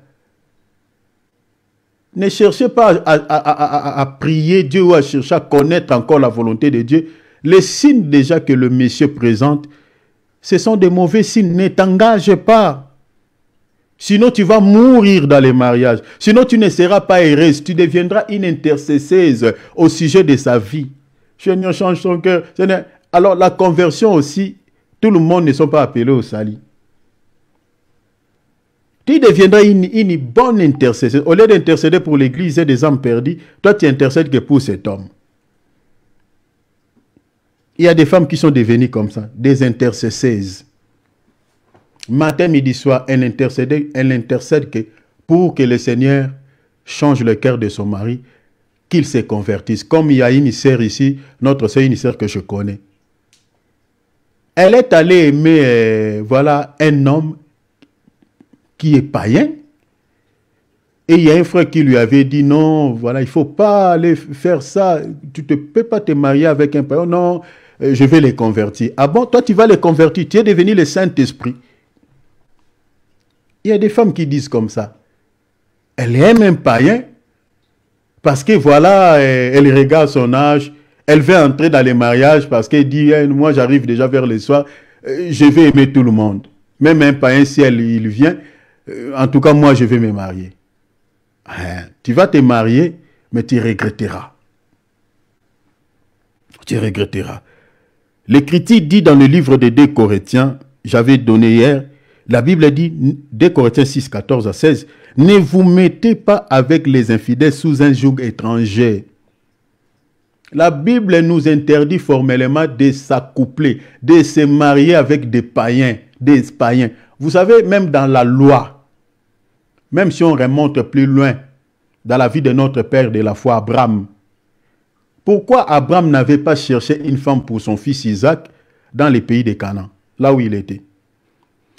Ne cherchez pas à prier Dieu ou à chercher à connaître encore la volonté de Dieu. Les signes déjà que le monsieur présente, ce sont des mauvais signes. Ne t'engage pas. Sinon, tu vas mourir dans les mariages. Sinon, tu ne seras pas heureuse. Tu deviendras une intercesseuse au sujet de sa vie. Seigneur, change son cœur. Alors, la conversion aussi, tout le monde ne sont pas appelés au salut. Tu deviendras une bonne intercesseuse. Au lieu d'intercéder pour l'église et des âmes perdues, toi, tu intercèdes que pour cet homme. Il y a des femmes qui sont devenues comme ça, des intercesseuses. Matin, midi, soir, elle intercède que pour que le Seigneur change le cœur de son mari, qu'il se convertisse. Comme il y a une sœur ici, notre sœur, une sœur que je connais. Elle est allée aimer, voilà, un homme qui est païen. Et il y a un frère qui lui avait dit, non, voilà, il ne faut pas aller faire ça. Tu ne peux pas te marier avec un païen. Non, je vais les convertir. Ah bon, toi tu vas les convertir. Tu es devenu le Saint-Esprit. Il y a des femmes qui disent comme ça. Elle aime un païen parce que voilà, elle regarde son âge. Elle veut entrer dans les mariages parce qu'elle dit, moi j'arrive déjà vers le soir, je vais aimer tout le monde. Même un païen, si il vient, en tout cas moi je vais me marier. Tu vas te marier, mais tu regretteras. Tu regretteras. L'Écriture dit dans le livre des 2 Corinthiens, j'avais donné hier, la Bible dit, 2 Corinthiens 6, 14 à 16, ne vous mettez pas avec les infidèles sous un joug étranger. La Bible nous interdit formellement de s'accoupler, de se marier avec des païens, Vous savez, même dans la loi, même si on remonte plus loin, dans la vie de notre père de la foi, Abraham, pourquoi Abraham n'avait pas cherché une femme pour son fils Isaac dans les pays de Canaan, là où il était?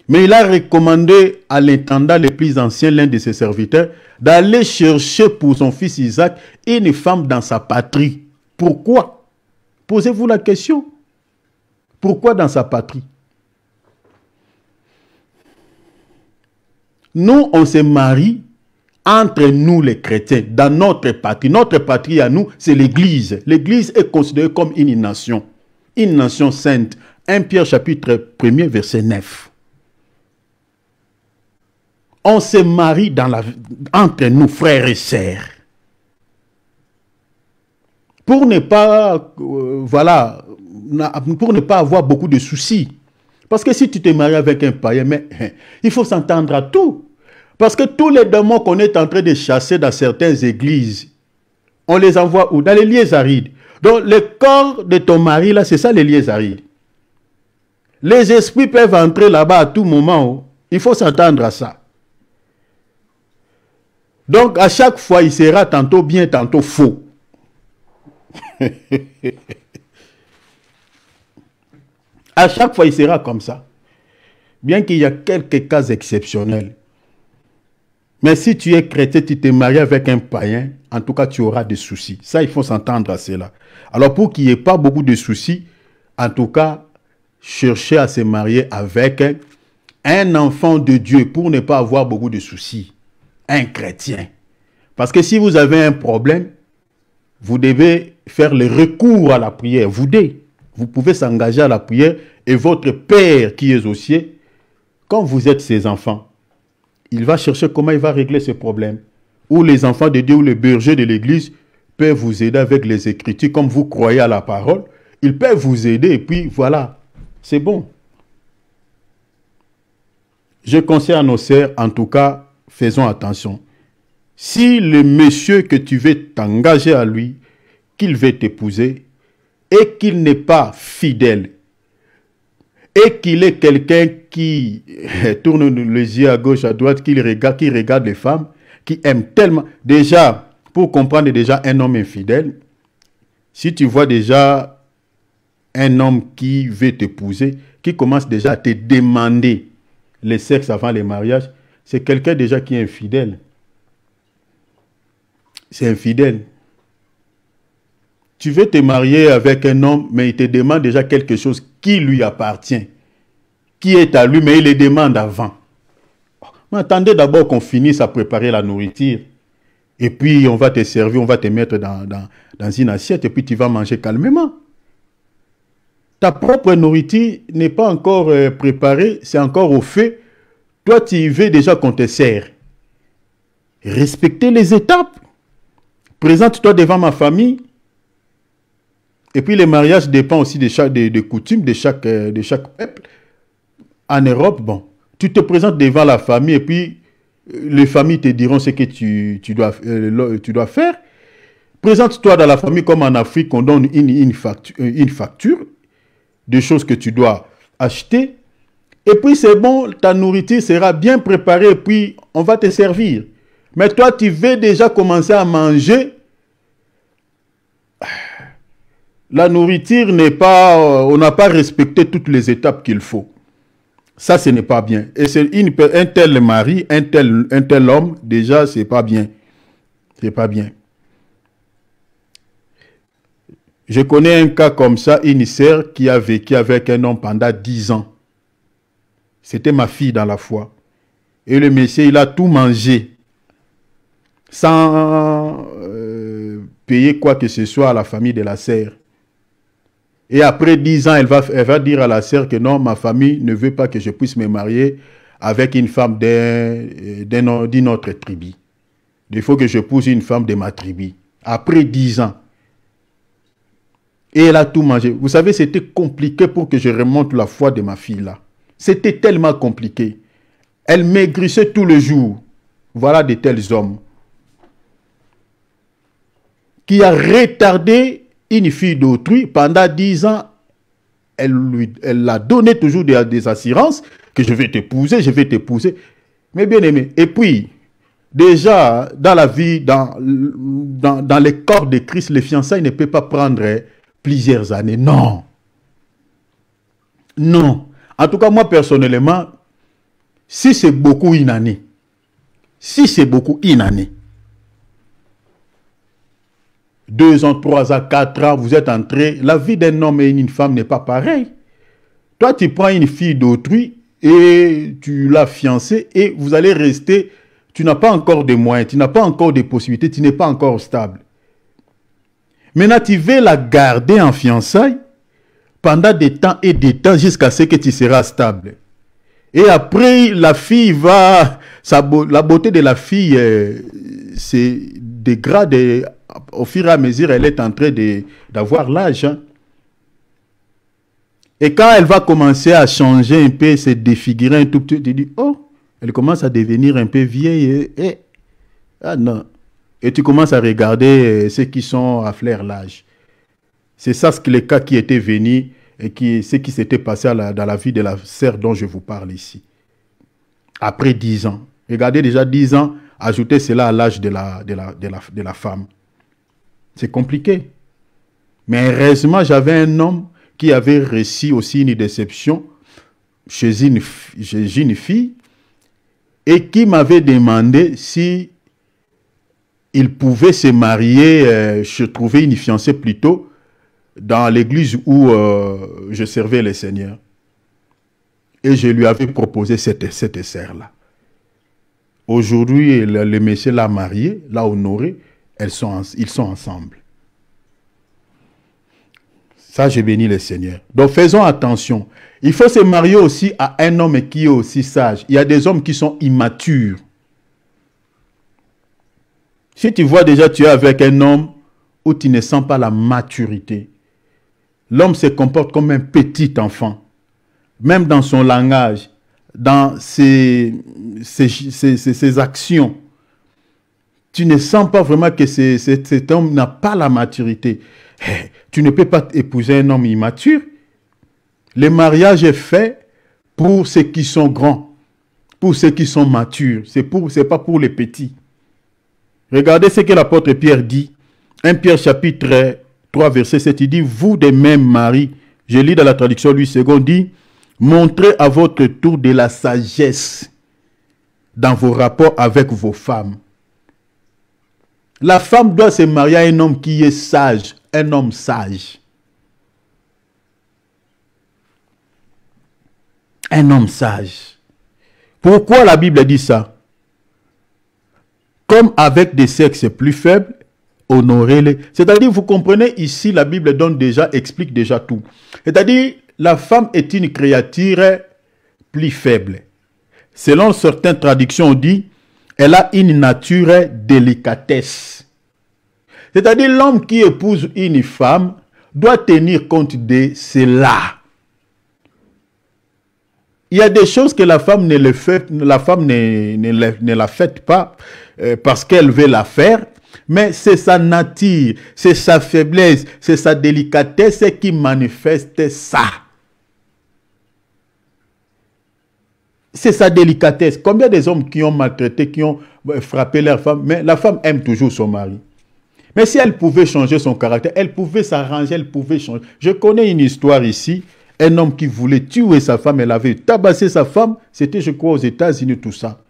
Mais il a recommandé à l'intendant le plus ancien, l'un de ses serviteurs, d'aller chercher pour son fils Isaac une femme dans sa patrie. Pourquoi? Posez-vous la question. Pourquoi dans sa patrie? Nous, on se marie entre nous les chrétiens, dans notre patrie. Notre patrie à nous, c'est l'Église. L'Église est considérée comme une nation sainte. 1 Pierre chapitre 1er, verset 9. On se marie entre nous, frères et sœurs. Pour ne pas, voilà, pour ne pas avoir beaucoup de soucis. Parce que si tu te maries avec un païen, mais il faut s'entendre à tout. Parce que tous les démons qu'on est en train de chasser dans certaines églises, on les envoie où? Dans les lieux arides. Donc le corps de ton mari, là, c'est ça les lieux arides. Les esprits peuvent entrer là-bas à tout moment. Il faut s'attendre à ça. Donc à chaque fois, il sera tantôt bien, tantôt faux. À chaque fois, il sera comme ça. Bien qu'il y a quelques cas exceptionnels. Mais si tu es chrétien, tu te maries avec un païen, en tout cas, tu auras des soucis. Ça, il faut s'entendre à cela. Alors, pour qu'il n'y ait pas beaucoup de soucis, en tout cas, cherchez à se marier avec un enfant de Dieu pour ne pas avoir beaucoup de soucis. Un chrétien. Parce que si vous avez un problème, vous devez faire le recours à la prière. Vous devez. Vous pouvez s'engager à la prière et votre Père qui est aux cieux, quand vous êtes ses enfants, il va chercher comment il va régler ce problème. Ou les enfants de Dieu ou les bergers de l'église peuvent vous aider avec les Écritures, comme vous croyez à la parole. Ils peuvent vous aider et puis voilà, c'est bon. Je conseille à nos sœurs, en tout cas, faisons attention. Si le monsieur que tu veux t'engager à lui, qu'il veut t'épouser, et qu'il n'est pas fidèle, et qu'il est quelqu'un qui tourne les yeux à gauche, à droite, qui regarde les femmes, qui aime tellement. Déjà, pour comprendre déjà un homme infidèle, si tu vois déjà un homme qui veut t'épouser, qui commence déjà à te demander le sexe avant le mariage, c'est quelqu'un déjà qui est infidèle. C'est infidèle. Tu veux te marier avec un homme, mais il te demande déjà quelque chose qui lui appartient, qui est à lui, mais il le demande avant. Mais attendez d'abord qu'on finisse à préparer la nourriture. Et puis on va te servir, on va te mettre dans une assiette, et puis tu vas manger calmement. Ta propre nourriture n'est pas encore préparée, c'est encore au fait. Toi, tu veux déjà qu'on te sert. Respectez les étapes. Présente-toi devant ma famille. Et puis le mariage dépend aussi des coutumes de chaque peuple. En Europe, bon, tu te présentes devant la famille et puis les familles te diront ce que tu dois faire. Présente-toi dans la famille comme en Afrique, on donne une facture de choses que tu dois acheter. Et puis c'est bon, ta nourriture sera bien préparée et puis on va te servir. Mais toi, tu veux déjà commencer à manger. La nourriture n'est pas... on n'a pas respecté toutes les étapes qu'il faut. Ça, ce n'est pas bien. Et c'est un tel mari, un tel homme, déjà, c'est pas bien. C'est pas bien. Je connais un cas comme ça, une sœur qui a vécu avec un homme pendant 10 ans. C'était ma fille dans la foi. Et le monsieur, il a tout mangé. Sans payer quoi que ce soit à la famille de la sœur. Et après 10 ans, elle va dire à la sœur que non, ma famille ne veut pas que je puisse me marier avec une femme d'une autre tribu. Il faut que je épouse une femme de ma tribu. Après 10 ans. Et elle a tout mangé. Vous savez, c'était compliqué pour que je remonte la foi de ma fille là. C'était tellement compliqué. Elle maigrissait tous les jours. Voilà de tels hommes. Qui a retardé une fille d'autrui pendant 10 ans. Elle l'a donné toujours des assurances que je vais t'épouser, je vais t'épouser. Mais bien aimé. Et puis, déjà, dans la vie, dans les corps de Christ, les fiançailles ne peuvent pas prendre plusieurs années. Non. Non. En tout cas, moi, personnellement, si c'est beaucoup une année, si c'est beaucoup une année, 2 ans, 3 ans, 4 ans, vous êtes entrés, la vie d'un homme et d'une femme n'est pas pareille. Toi, tu prends une fille d'autrui et tu l'as fiancée et vous allez rester, tu n'as pas encore de moyens, tu n'as pas encore de possibilités, tu n'es pas encore stable. Maintenant, tu veux la garder en fiançailles pendant des temps et des temps jusqu'à ce que tu seras stable. Et après, la fille va... la beauté de la fille se dégrade au fur et à mesure elle est en train d'avoir l'âge. Hein. Et quand elle va commencer à changer un peu, se défigurer un tout petit peu, tu dis, oh, elle commence à devenir un peu vieille. Ah non. Et tu commences à regarder ceux qui sont à flair l'âge. C'est ça le cas qui était venu et ce qui s'était passé dans la vie de la sœur dont je vous parle ici. Après 10 ans. Regardez déjà 10 ans, ajoutez cela à l'âge de la femme. C'est compliqué. Mais heureusement, j'avais un homme qui avait reçu aussi une déception chez une fille et qui m'avait demandé si il pouvait se marier, je trouvais une fiancée plutôt, dans l'église où je servais le Seigneur. Et je lui avais proposé cette sœur-là. Aujourd'hui, le monsieur l'a mariée, l'a honorée, ils sont ensemble. Ça, je bénis le Seigneur. Donc, faisons attention. Il faut se marier aussi à un homme qui est aussi sage. Il y a des hommes qui sont immatures. Si tu vois déjà, tu es avec un homme où tu ne sens pas la maturité, l'homme se comporte comme un petit enfant, même dans son langage, dans ses actions. Tu ne sens pas vraiment que cet homme n'a pas la maturité. Tu ne peux pas épouser un homme immature. Le mariage est fait pour ceux qui sont grands, pour ceux qui sont matures. C'est pas pour les petits. Regardez ce que l'apôtre Pierre dit. 1 Pierre chapitre 3 verset 7, il dit, vous de même mari, je lis dans la traduction Louis II, dit, montrez à votre tour de la sagesse dans vos rapports avec vos femmes. La femme doit se marier à un homme qui est sage, un homme sage. Un homme sage. Pourquoi la Bible dit ça? Comme avec des sexes plus faibles, honorez-les. C'est-à-dire, vous comprenez, ici, la Bible explique déjà tout. C'est-à-dire, la femme est une créature plus faible. Selon certaines traductions, on dit, elle a une nature délicatesse. C'est-à-dire, l'homme qui épouse une femme doit tenir compte de cela. Il y a des choses que la femme ne la fait pas parce qu'elle veut la faire, mais c'est sa nature, c'est sa faiblesse, c'est sa délicatesse qui manifeste ça. C'est sa délicatesse. Combien des hommes qui ont maltraité, qui ont frappé leur femme, mais la femme aime toujours son mari. Mais si elle pouvait changer son caractère, elle pouvait s'arranger, elle pouvait changer. Je connais une histoire ici. Un homme qui voulait tuer sa femme, elle avait tabassé sa femme. C'était, je crois, aux États-Unis, tout ça.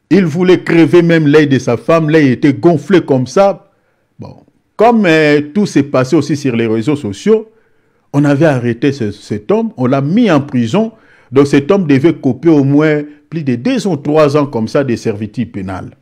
Il voulait crever même l'œil de sa femme. L'œil était gonflé comme ça. Bon, comme tout s'est passé aussi sur les réseaux sociaux, on avait arrêté cet homme. On l'a mis en prison. Donc cet homme devait copier au moins plus de 2 ou 3 ans comme ça de servitude pénale.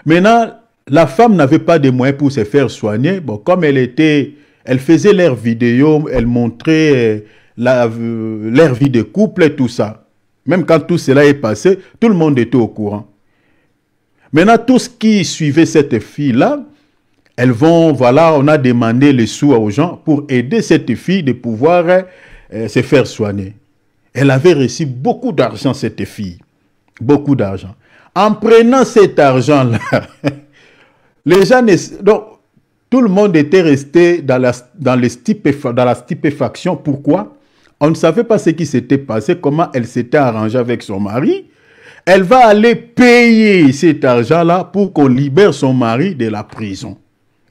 Maintenant, la femme n'avait pas de moyens pour se faire soigner. Bon, comme elle faisait leurs vidéos, elle montrait leur vie de couple et tout ça. Même quand tout cela est passé, tout le monde était au courant. Maintenant, tout ce qui suivait cette fille-là, on a demandé les sous aux gens pour aider cette fille de pouvoir se faire soigner. Elle avait reçu beaucoup d'argent, cette fille. Beaucoup d'argent. En prenant cet argent-là, les gens... Donc, tout le monde était resté dans la stupéfaction. Pourquoi? On ne savait pas ce qui s'était passé, comment elle s'était arrangée avec son mari. Elle va aller payer cet argent-là pour qu'on libère son mari de la prison.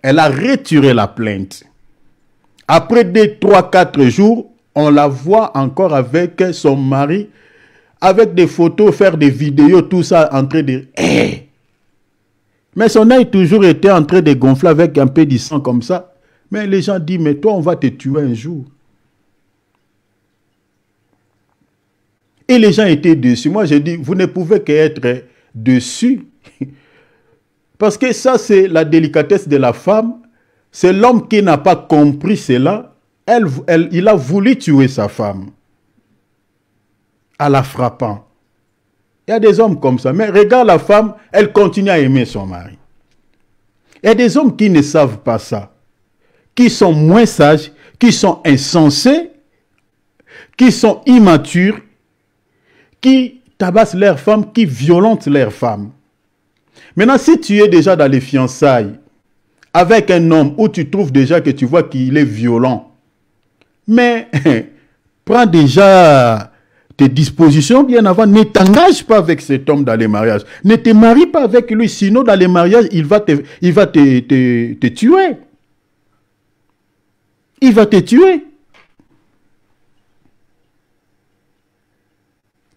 Elle a retiré la plainte. Après 2, 3, 4 jours, on la voit encore avec son mari, avec des photos, faire des vidéos, tout ça, en train de... Mais son œil toujours était en train de gonfler avec un peu de sang comme ça. Mais les gens disent, mais toi, on va te tuer un jour. Et les gens étaient dessus. Moi, j'ai dit, vous ne pouvez qu'être dessus. Parce que ça, c'est la délicatesse de la femme. C'est l'homme qui n'a pas compris cela. Il a voulu tuer sa femme. En la frappant. Il y a des hommes comme ça. Mais regarde la femme, elle continue à aimer son mari. Il y a des hommes qui ne savent pas ça. Qui sont moins sages, qui sont insensés, qui sont immatures, qui tabassent leurs femmes, qui violentent leurs femmes. Maintenant, si tu es déjà dans les fiançailles avec un homme où tu trouves déjà que tu vois qu'il est violent, mais prends déjà tes dispositions bien avant. Ne t'engage pas avec cet homme dans les mariages. Ne te marie pas avec lui, sinon dans les mariages, il va te tuer. Il va te tuer.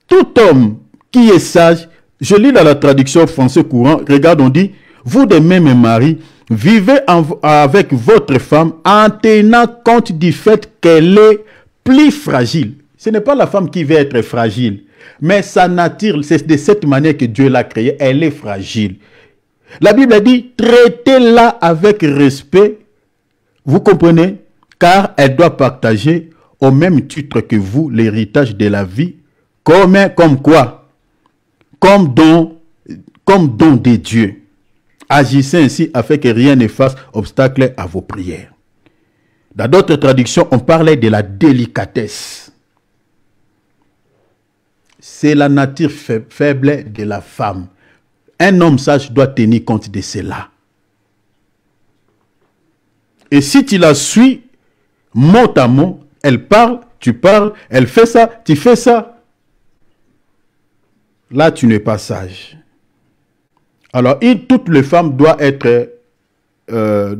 Tout homme qui est sage, je lis dans la traduction français courant, regarde, on dit, vous de même mari, vivez avec votre femme en tenant compte du fait qu'elle est plus fragile. Ce n'est pas la femme qui veut être fragile, mais sa nature, c'est de cette manière que Dieu l'a créée, elle est fragile. La Bible dit, traitez-la avec respect Vous comprenez? Car elle doit partager au même titre que vous l'héritage de la vie, comme quoi? Comme don de Dieu. Agissez ainsi afin que rien ne fasse obstacle à vos prières. Dans d'autres traductions, on parlait de la délicatesse. C'est la nature faible de la femme. Un homme sage doit tenir compte de cela. Et si tu la suis, mot à mot, elle parle, tu parles, elle fait ça, tu fais ça. Là, tu n'es pas sage. Alors, toutes les femmes doivent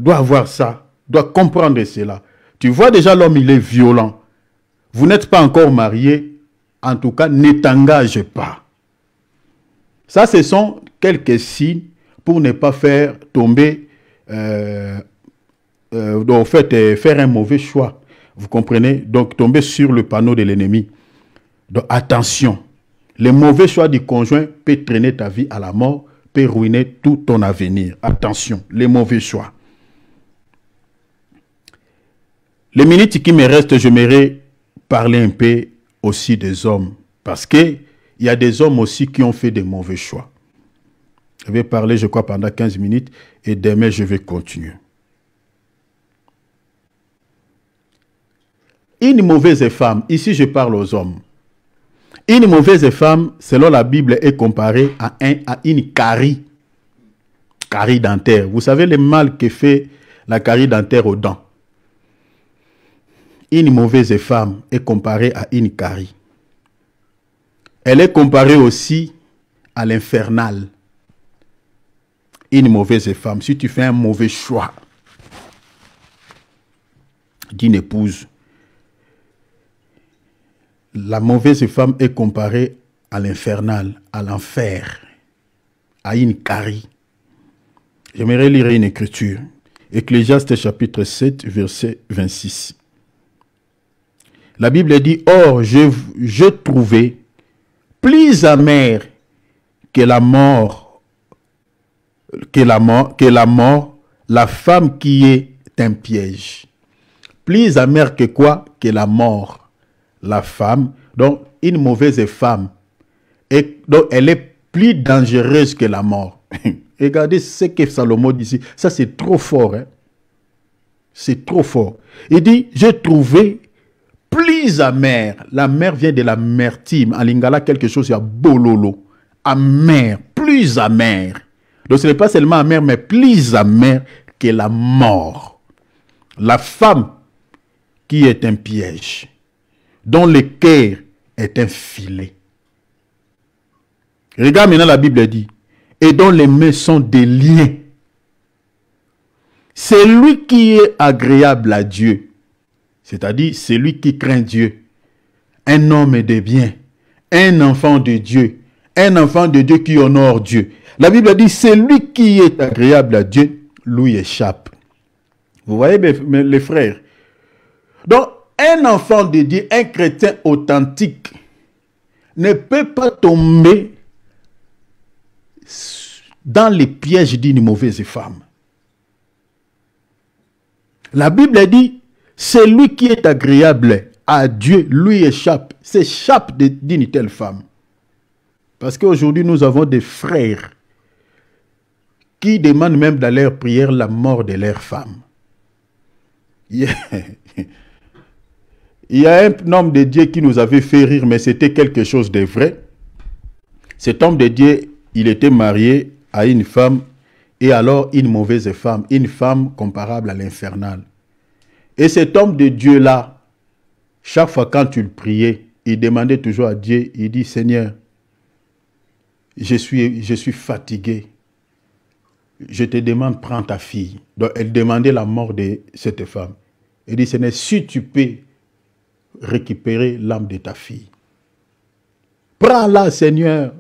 avoir ça, doivent comprendre cela. Tu vois déjà l'homme, il est violent. Vous n'êtes pas encore marié, en tout cas, ne t'engage pas. Ça, ce sont quelques signes pour ne pas faire tomber, faire un mauvais choix. Vous comprenez? Donc, tomber sur le panneau de l'ennemi. Donc, attention. Le mauvais choix du conjoint peut traîner ta vie à la mort, peut ruiner tout ton avenir. Attention, les mauvais choix. Les minutes qui me restent, j'aimerais parler un peu aussi des hommes. Parce qu'il y a des hommes aussi qui ont fait des mauvais choix. Je vais parler, je crois, pendant 15 minutes et demain, je vais continuer. Une mauvaise femme, ici je parle aux hommes. Une mauvaise femme, selon la Bible, est comparée à une carie. Carie dentaire. Vous savez le mal que fait la carie dentaire aux dents. Une mauvaise femme est comparée à une carie. Elle est comparée aussi à l'infernal. Une mauvaise femme, si tu fais un mauvais choix d'une épouse, la mauvaise femme est comparée à l'infernal, à l'enfer, à une carie. J'aimerais lire une écriture. Ecclésiaste chapitre 7, verset 26. La Bible dit, « Or, je trouvais plus amère que la mort, la femme qui est un piège. » Plus amère que quoi? Que la mort. La femme, donc une mauvaise femme, donc elle est plus dangereuse que la mort. Regardez ce que Salomon dit ici. Ça, c'est trop fort. Hein? C'est trop fort. Il dit, j'ai trouvé plus amère. La mer vient de l'amertume. En lingala, quelque chose, il y a bololo. Amer, plus amère. Donc ce n'est pas seulement amère, mais plus amère que la mort. La femme qui est un piège, dont le cœur est un filet. Regarde maintenant, la Bible dit, et dont les mains sont des liens. C'est lui qui est agréable à Dieu, c'est-à-dire c'est lui qui craint Dieu, un homme de bien, un enfant de Dieu qui honore Dieu. La Bible dit, c'est lui qui est agréable à Dieu, lui échappe. Vous voyez les frères? Donc, un enfant de Dieu, un chrétien authentique, ne peut pas tomber dans les pièges d'une mauvaise femme. La Bible dit, c'est lui qui est agréable à Dieu, lui échappe, s'échappe d'une telle femme. Parce qu'aujourd'hui, nous avons des frères qui demandent même dans leur prière la mort de leur femme. Yeah. Il y a un homme de Dieu qui nous avait fait rire, mais c'était quelque chose de vrai. Cet homme de Dieu, il était marié à une femme, et alors une mauvaise femme, une femme comparable à l'infernal. Et cet homme de Dieu-là, chaque fois quand tu le priais, il demandait toujours à Dieu, il dit, Seigneur, je suis fatigué. Je te demande, prends ta fille. Donc, elle demandait la mort de cette femme. Il dit, Seigneur, si tu peux récupérer l'âme de ta fille. Prends-la, Seigneur.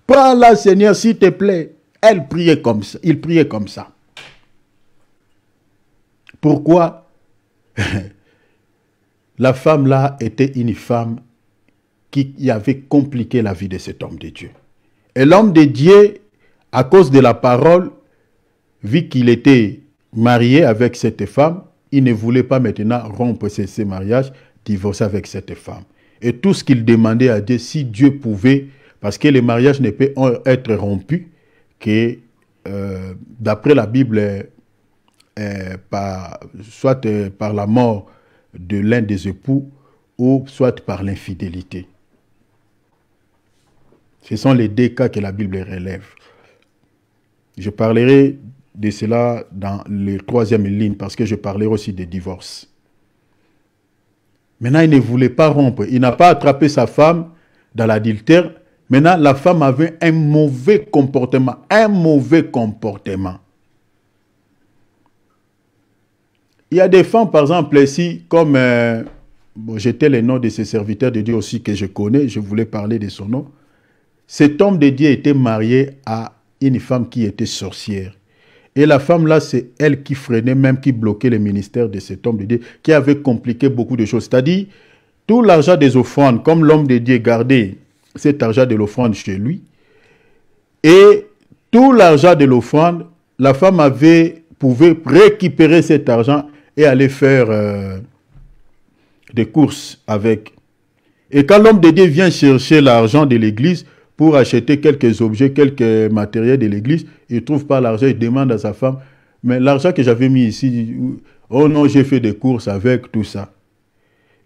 Prends-la, Seigneur, s'il te plaît. Elle priait comme ça. Il priait comme ça. Pourquoi? La femme-là était une femme qui avait compliqué la vie de cet homme de Dieu. Et l'homme de Dieu, à cause de la parole, vu qu'il était marié avec cette femme, il ne voulait pas maintenant rompre ces mariages, divorcer avec cette femme. Et tout ce qu'il demandait à Dieu, si Dieu pouvait, parce que les mariages ne peuvent être rompus que d'après la Bible, soit par la mort de l'un des époux ou soit par l'infidélité. Ce sont les deux cas que la Bible relève. Je parlerai de cela dans les troisième ligne parce que je parlerai aussi des divorces. Maintenant, il ne voulait pas rompre. Il n'a pas attrapé sa femme dans l'adultère. Maintenant, la femme avait un mauvais comportement. Un mauvais comportement. Il y a des femmes, par exemple, ici, comme j'étais le nom de ces serviteurs de Dieu aussi que je connais, je voulais parler de son nom. Cet homme de Dieu était marié à une femme qui était sorcière. Et la femme là, c'est elle qui freinait, même qui bloquait le ministère de cet homme de Dieu, qui avait compliqué beaucoup de choses. C'est-à-dire, tout l'argent des offrandes, comme l'homme de Dieu gardait cet argent de l'offrande chez lui, et tout l'argent de l'offrande, la femme pouvait récupérer cet argent et aller faire des courses avec. Et quand l'homme de Dieu vient chercher l'argent de l'église pour acheter quelques objets, quelques matériels de l'église, il ne trouve pas l'argent, il demande à sa femme, mais l'argent que j'avais mis ici, oh non, j'ai fait des courses avec tout ça.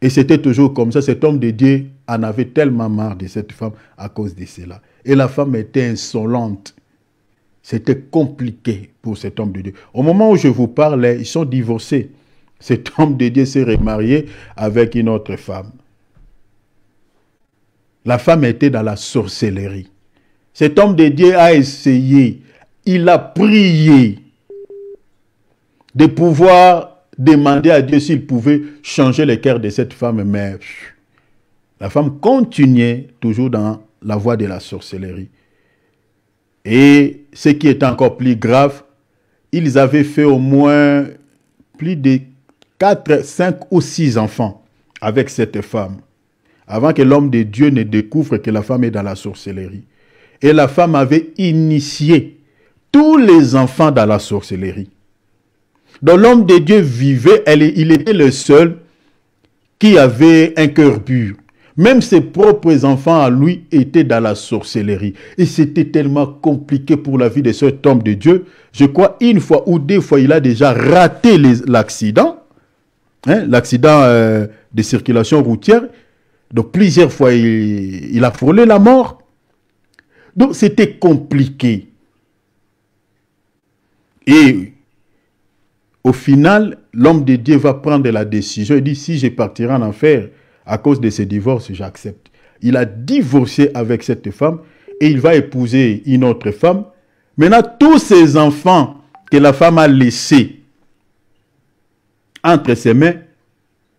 Et c'était toujours comme ça, cet homme de Dieu en avait tellement marre de cette femme à cause de cela. Et la femme était insolente. C'était compliqué pour cet homme de Dieu. Au moment où je vous parle, ils sont divorcés. Cet homme de Dieu s'est remarié avec une autre femme. La femme était dans la sorcellerie. Cet homme de Dieu a essayé, il a prié de pouvoir demander à Dieu s'il pouvait changer le cœur de cette femme, mais la femme continuait toujours dans la voie de la sorcellerie. Et ce qui est encore plus grave, ils avaient fait au moins plus de 4, 5 ou 6 enfants avec cette femme, avant que l'homme de Dieu ne découvre que la femme est dans la sorcellerie. Et la femme avait initié tous les enfants dans la sorcellerie. Donc l'homme de Dieu vivait, il était le seul qui avait un cœur pur. Même ses propres enfants à lui étaient dans la sorcellerie. Et c'était tellement compliqué pour la vie de cet homme de Dieu. Je crois une fois ou deux fois, il a déjà raté l'accident. L'accident de circulation routière. Donc plusieurs fois, il a frôlé la mort. Donc c'était compliqué. Et au final, l'homme de Dieu va prendre la décision. Il dit, si je partirai en enfer à cause de ce divorce, j'accepte. Il a divorcé avec cette femme et il va épouser une autre femme. Maintenant, tous ces enfants que la femme a laissés entre ses mains,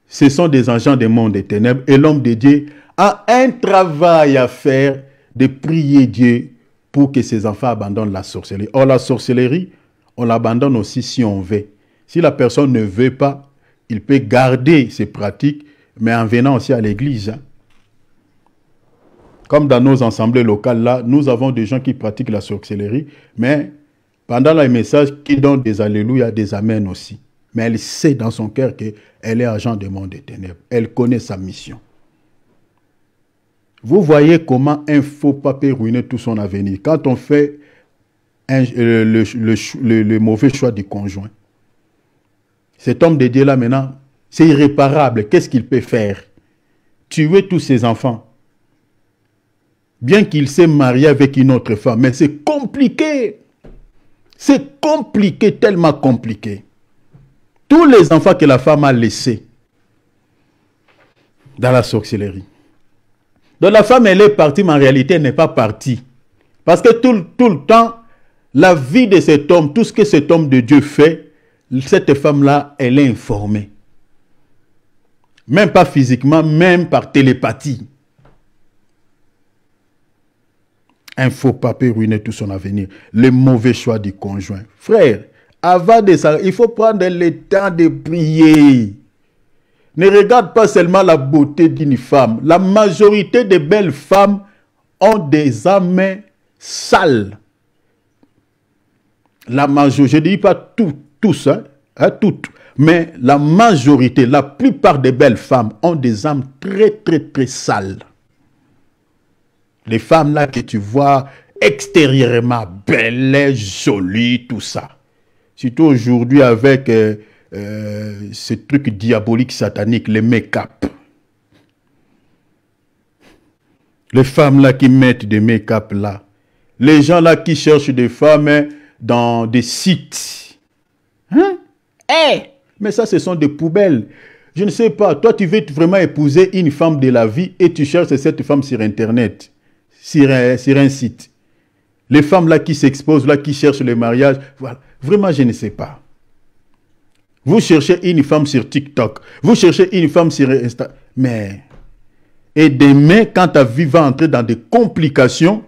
ce sont des agents des mondes des ténèbres. Et l'homme de Dieu a un travail à faire de prier Dieu pour que ses enfants abandonnent la sorcellerie. Or, la sorcellerie, on l'abandonne aussi si on veut. Si la personne ne veut pas, il peut garder ses pratiques, mais en venant aussi à l'église. Comme dans nos assemblées locales, là, nous avons des gens qui pratiquent la sorcellerie, mais pendant les messages, qui donnent des alléluia, des amen aussi. Mais elle sait dans son cœur qu'elle est agent du monde des ténèbres. Elle connaît sa mission. Vous voyez comment un faux pas peut ruiner tout son avenir. Quand on fait le mauvais choix du conjoint. Cet homme de Dieu là maintenant, c'est irréparable. Qu'est-ce qu'il peut faire? Tuer tous ses enfants. Bien qu'il s'est marié avec une autre femme, mais c'est compliqué. C'est compliqué, tellement compliqué. Tous les enfants que la femme a laissés dans la sorcellerie. Donc la femme, elle est partie, mais en réalité, elle n'est pas partie. Parce que tout le temps, la vie de cet homme, tout ce que cet homme de Dieu fait, cette femme-là, elle est informée. Même pas physiquement, même par télépathie. Un faux pas peut ruiner tout son avenir. Le mauvais choix du conjoint. Frère, avant de ça, il faut prendre le temps de prier. Ne regarde pas seulement la beauté d'une femme. La majorité des belles femmes ont des âmes sales. La majorité, je ne dis pas tous, toutes, Mais la majorité, la plupart des belles femmes ont des âmes très, très, très sales. Les femmes là que tu vois extérieurement belles, jolies, tout ça. Surtout aujourd'hui avec ce truc diabolique, satanique, les make-up. Les femmes là qui mettent des make-up là. Les gens là qui cherchent des femmes dans des sites. Hein? Hey! Mais ça, ce sont des poubelles. Je ne sais pas. Toi, tu veux vraiment épouser une femme de la vie et tu cherches cette femme sur Internet, sur un site. Les femmes là qui s'exposent, là qui cherchent le mariage, voilà. Vraiment, je ne sais pas. Vous cherchez une femme sur TikTok. Vous cherchez une femme sur Insta. Mais, et demain, quand ta vie va entrer dans des complications,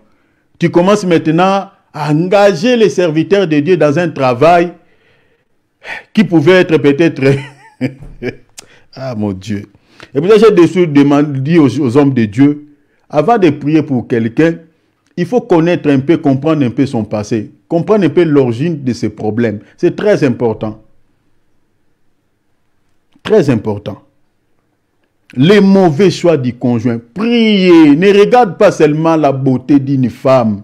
tu commences maintenant à engager les serviteurs de Dieu dans un travail qui pouvait être peut-être... Ah mon Dieu. Et puis j'ai dit aux hommes de Dieu, avant de prier pour quelqu'un, il faut connaître un peu, comprendre un peu son passé, comprendre un peu l'origine de ses problèmes. C'est très important. Très important. Les mauvais choix du conjoint. Priez, ne regarde pas seulement la beauté d'une femme.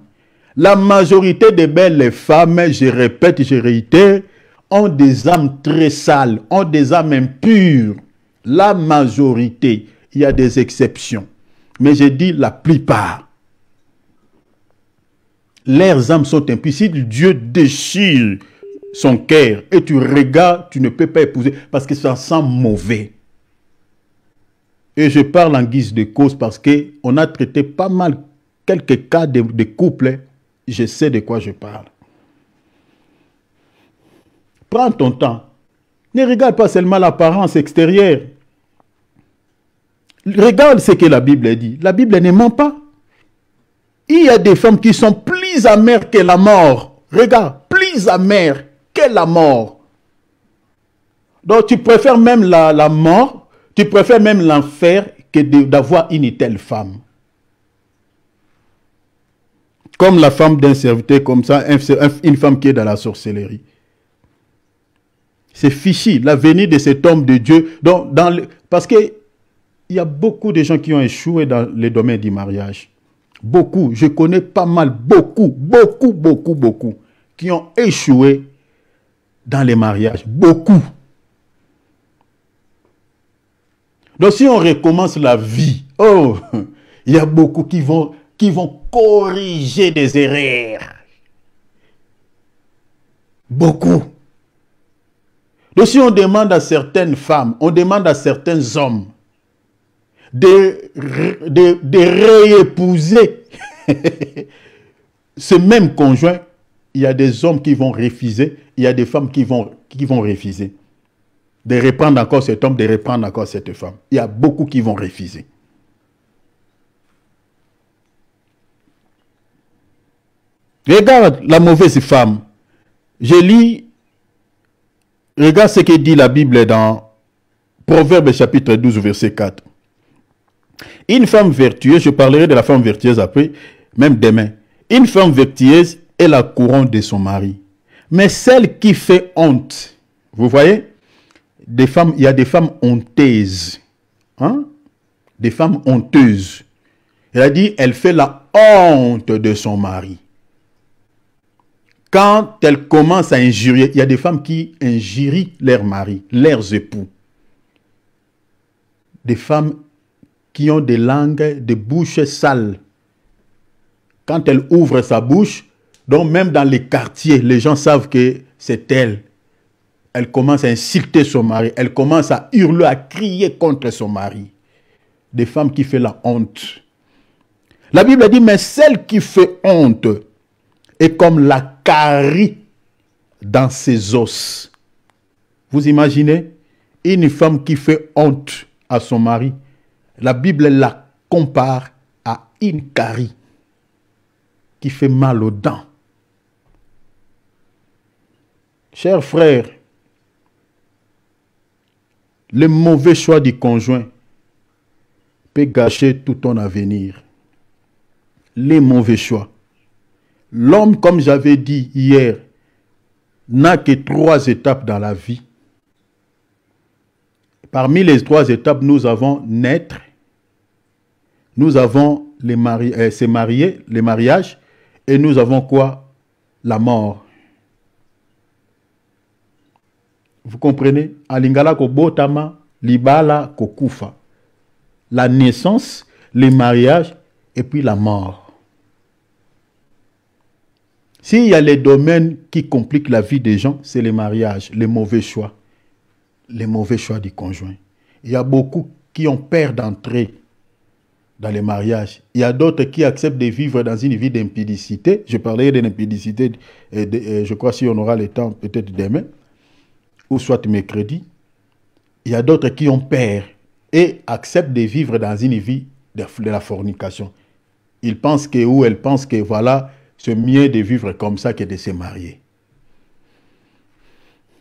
La majorité des belles femmes, je répète, je réitère, ont des âmes très sales, ont des âmes impures. La majorité, il y a des exceptions. Mais je dis la plupart. Leurs âmes sont impures. Si Dieu déchire son cœur et tu regardes, tu ne peux pas épouser parce que ça sent mauvais. Et je parle en guise de cause parce qu'on a traité pas mal quelques cas de couples. Je sais de quoi je parle. Prends ton temps. Ne regarde pas seulement l'apparence extérieure. Regarde ce que la Bible dit. La Bible ne ment pas. Il y a des femmes qui sont plus amères que la mort. Regarde, plus amères que la mort. Donc tu préfères même la mort, tu préfères même l'enfer que d'avoir une telle femme. Comme la femme d'un serviteur, comme ça, une femme qui est dans la sorcellerie. C'est fichu, l'avenir de cet homme de Dieu. Donc, parce qu'il y a beaucoup de gens qui ont échoué dans le domaine du mariage. Beaucoup, je connais pas mal, beaucoup, qui ont échoué dans les mariages. Beaucoup. Donc, si on recommence la vie, oh, il y a beaucoup qui vont corriger des erreurs. Beaucoup. Donc si on demande à certaines femmes, on demande à certains hommes de réépouser ce même conjoint, il y a des hommes qui vont refuser, il y a des femmes qui vont refuser. De reprendre encore cet homme, de reprendre encore cette femme. Il y a beaucoup qui vont refuser. Regarde la mauvaise femme. Je lis, regarde ce que dit la Bible dans Proverbes chapitre 12, verset 4. Une femme vertueuse, je parlerai de la femme vertueuse après, même demain. Une femme vertueuse est la couronne de son mari. Mais celle qui fait honte, vous voyez, il y a des femmes honteuses. Hein? Des femmes honteuses. Elle a dit, elle fait la honte de son mari. Quand elle commence à injurier, il y a des femmes qui injurient leur mari, leurs époux. Des femmes qui ont des langues, des bouches sales. Quand elle ouvre sa bouche, donc même dans les quartiers, les gens savent que c'est elle. Elle commence à insulter son mari. Elle commence à hurler, à crier contre son mari. Des femmes qui font la honte. La Bible dit, mais celle qui fait honte est comme la carie dans ses os. Vous imaginez une femme qui fait honte à son mari. La Bible la compare à une carie qui fait mal aux dents. Chers frères, le mauvais choix du conjoint peut gâcher tout ton avenir. Les mauvais choix. L'homme, comme j'avais dit hier, n'a que 3 étapes dans la vie. Parmi les 3 étapes, nous avons naître, nous avons se marier, les mariages, et nous avons quoi? La mort. Vous comprenez? Alingala ko botama, libala ko kufa. La naissance, les mariages, et puis la mort. S'il y a les domaines qui compliquent la vie des gens, c'est les mariages, les mauvais choix. Les mauvais choix du conjoint. Il y a beaucoup qui ont peur d'entrer dans les mariages. Il y a d'autres qui acceptent de vivre dans une vie d'impudicité. Je parlerai de l'impudicité, je crois, si on aura le temps, peut-être demain, ou soit mercredi. Il y a d'autres qui ont peur et acceptent de vivre dans une vie de la fornication. Ils pensent que, ou elles pensent que, voilà, c'est mieux de vivre comme ça que de se marier.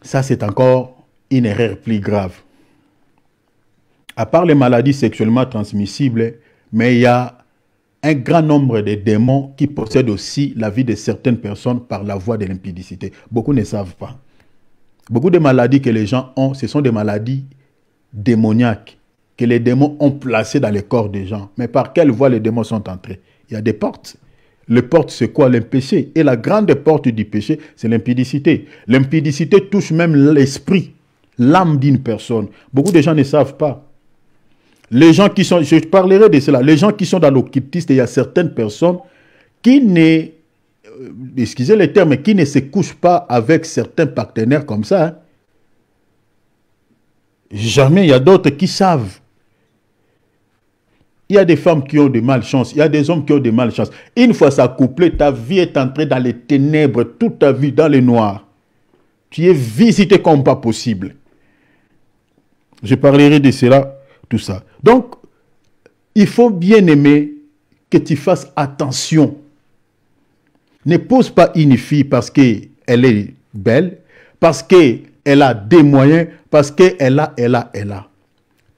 Ça, c'est encore une erreur plus grave. À part les maladies sexuellement transmissibles, mais il y a un grand nombre de démons qui possèdent aussi la vie de certaines personnes par la voie de l'impudicité. Beaucoup ne savent pas. Beaucoup de maladies que les gens ont, ce sont des maladies démoniaques que les démons ont placées dans les corps des gens. Mais par quelle voie les démons sont entrés? Il y a des portes. Les portes, c'est quoi? Le péché. Et la grande porte du péché, c'est l'impudicité. L'impudicité touche même l'esprit, l'âme d'une personne. Beaucoup de gens ne savent pas. Les gens qui sont, je parlerai de cela, les gens qui sont dans l'occultisme, il y a certaines personnes qui ne, excusez les termes, qui ne se couchent pas avec certains partenaires comme ça. Hein. Jamais, il y a d'autres qui savent. Il y a des femmes qui ont de malchance, il y a des hommes qui ont de malchance. Une fois ça couplé, ta vie est entrée dans les ténèbres, toute ta vie dans le noir. Tu es visité comme pas possible. Je parlerai de cela. Tout ça. Donc, il faut bien aimer que tu fasses attention. Ne pose pas une fille parce qu'elle est belle, parce qu'elle a des moyens, parce qu'elle a.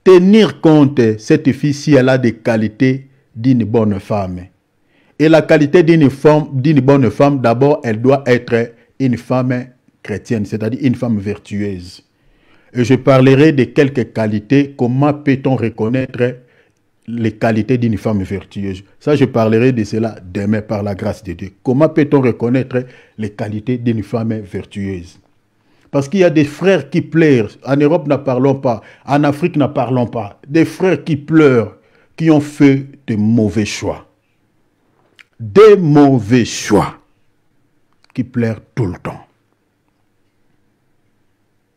Tenir compte cette fille si elle a des qualités d'une bonne femme. Et la qualité d'une bonne femme, d'abord, elle doit être une femme chrétienne, c'est-à-dire une femme vertueuse. Et je parlerai de quelques qualités. Comment peut-on reconnaître les qualités d'une femme vertueuse? Ça, je parlerai de cela demain par la grâce de Dieu. Comment peut-on reconnaître les qualités d'une femme vertueuse? Parce qu'il y a des frères qui pleurent. En Europe, n'en parlons pas. En Afrique, n'en parlons pas. Des frères qui pleurent, qui ont fait de mauvais choix. Des mauvais choix. Qui pleurent tout le temps.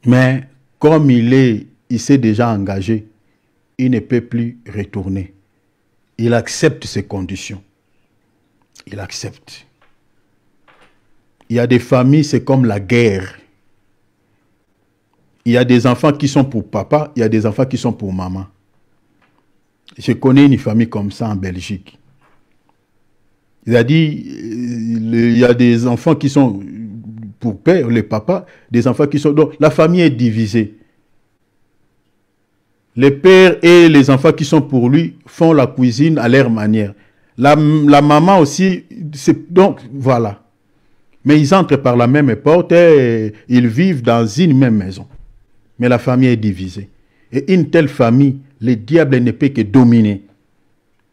Mais comme il s'est déjà engagé, il ne peut plus retourner. Il accepte ses conditions. Il accepte. Il y a des familles, c'est comme la guerre. Il y a des enfants qui sont pour papa, il y a des enfants qui sont pour maman. Je connais une famille comme ça en Belgique. Il a dit, il y a des enfants qui sont pour père, le papa, des enfants qui sont... Donc, la famille est divisée. Les pères et les enfants qui sont pour lui font la cuisine à leur manière. La maman aussi, donc voilà. Mais ils entrent par la même porte et ils vivent dans une même maison. Mais la famille est divisée. Et une telle famille, le diable ne peut que dominer.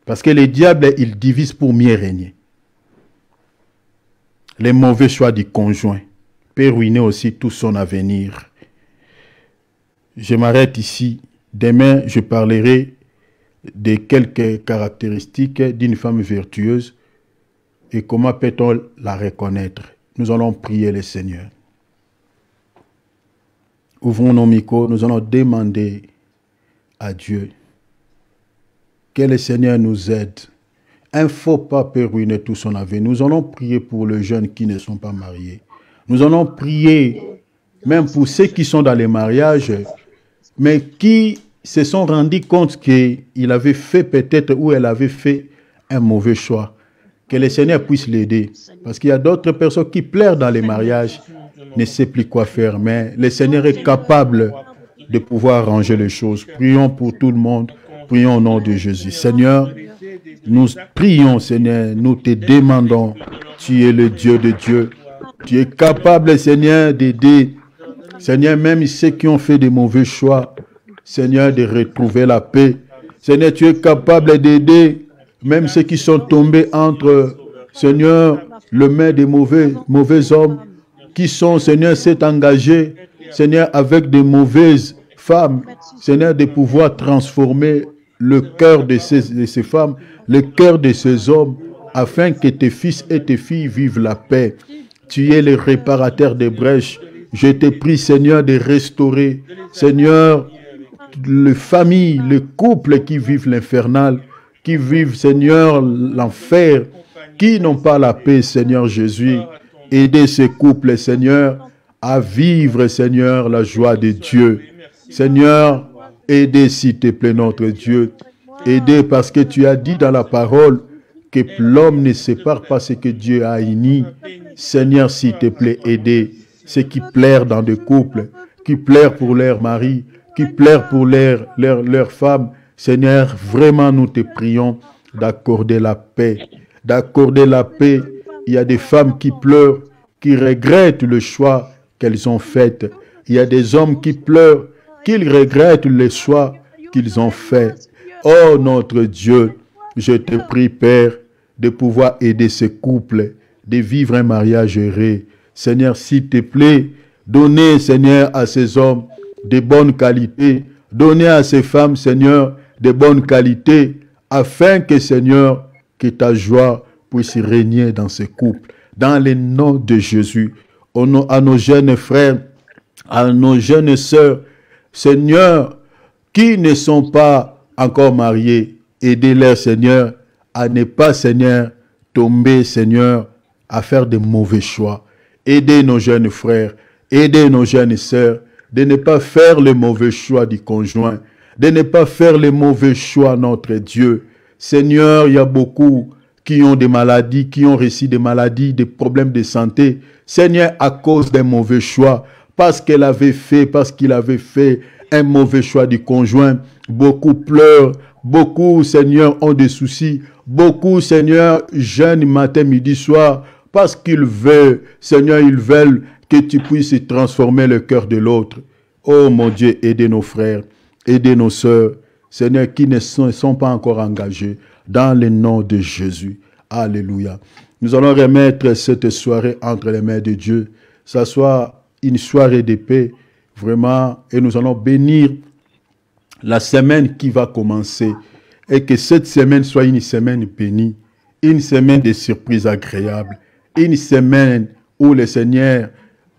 Parce que le diable, il divise pour mieux régner. Les mauvais choix du conjoint peut ruiner aussi tout son avenir. Je m'arrête ici. Demain, je parlerai de quelques caractéristiques d'une femme vertueuse et comment peut-on la reconnaître. Nous allons prier le Seigneur. Ouvrons nos micros, nous allons demander à Dieu que le Seigneur nous aide. Un faux pas peut ruiner tout son avenir. Nous allons prier pour les jeunes qui ne sont pas mariés. Nous allons prier même pour ceux qui sont dans les mariages, mais qui se sont rendus compte qu'il avait fait peut-être ou elle avait fait un mauvais choix. Que le Seigneur puisse l'aider. Parce qu'il y a d'autres personnes qui pleurent dans les mariages, ne savent plus quoi faire. Mais le Seigneur est capable de pouvoir arranger les choses. Prions pour tout le monde. Prions au nom de Jésus. Seigneur, nous prions, Seigneur. Nous te demandons. Tu es le Dieu de Dieu. Tu es capable, Seigneur, d'aider. Seigneur, même ceux qui ont fait des mauvais choix, Seigneur, de retrouver la paix. Seigneur, tu es capable d'aider même ceux qui sont tombés entre, Seigneur, le main des mauvais hommes, qui sont, Seigneur, s'est engagé, Seigneur, avec des mauvaises femmes, Seigneur, de pouvoir transformer le cœur de ces femmes, le cœur de ces hommes, afin que tes fils et tes filles vivent la paix. Tu es le réparateur des brèches. Je te prie, Seigneur, de restaurer, Seigneur, les familles, les couples qui vivent l'infernal, qui vivent, Seigneur, l'enfer, qui n'ont pas la paix, Seigneur Jésus. Aidez ces couples, Seigneur, à vivre, Seigneur, la joie de Dieu. Seigneur, aidez, s'il te plaît, notre Dieu. Aidez parce que tu as dit dans la parole que l'homme ne sépare pas ce que Dieu a uni. Seigneur, s'il te plaît, aidez ceux qui plairent dans des couples, qui plairent pour leur mari, qui plairent pour leur femme. Seigneur, vraiment, nous te prions d'accorder la paix. D'accorder la paix. Il y a des femmes qui pleurent, qui regrettent le choix qu'elles ont fait. Il y a des hommes qui pleurent, qu'ils regrettent le choix qu'ils ont fait. Oh, notre Dieu, je te prie, Père, de pouvoir aider ces couples, de vivre un mariage heureux. Seigneur, s'il te plaît, donnez, Seigneur, à ces hommes de bonnes qualités. Donnez à ces femmes, Seigneur, de bonnes qualités, afin que, Seigneur, que ta joie puisse régner dans ces couples. Dans le nom de Jésus, à nos jeunes frères, à nos jeunes sœurs, Seigneur, qui ne sont pas encore mariés, aidez-les, Seigneur, à ne pas, Seigneur, tomber, Seigneur, à faire de mauvais choix. Aidez nos jeunes frères, aidez nos jeunes sœurs, de ne pas faire le mauvais choix du conjoint, de ne pas faire le mauvais choix, notre Dieu. Seigneur, il y a beaucoup qui ont des maladies, qui ont reçu des maladies, des problèmes de santé. Seigneur, à cause d'un mauvais choix, parce qu'il avait fait un mauvais choix du conjoint. Beaucoup pleurent, beaucoup, Seigneur, ont des soucis. Beaucoup, Seigneur, jeûnent matin, midi, soir, parce qu'ils veulent, Seigneur, ils veulent que tu puisses transformer le cœur de l'autre. Oh mon Dieu, aidez nos frères, aidez nos sœurs, Seigneur, qui ne sont pas encore engagés, dans le nom de Jésus. Alléluia. Nous allons remettre cette soirée entre les mains de Dieu. Ça soit une soirée de paix, vraiment, et nous allons bénir la semaine qui va commencer. Et que cette semaine soit une semaine bénie, une semaine de surprises agréables, une semaine où le Seigneur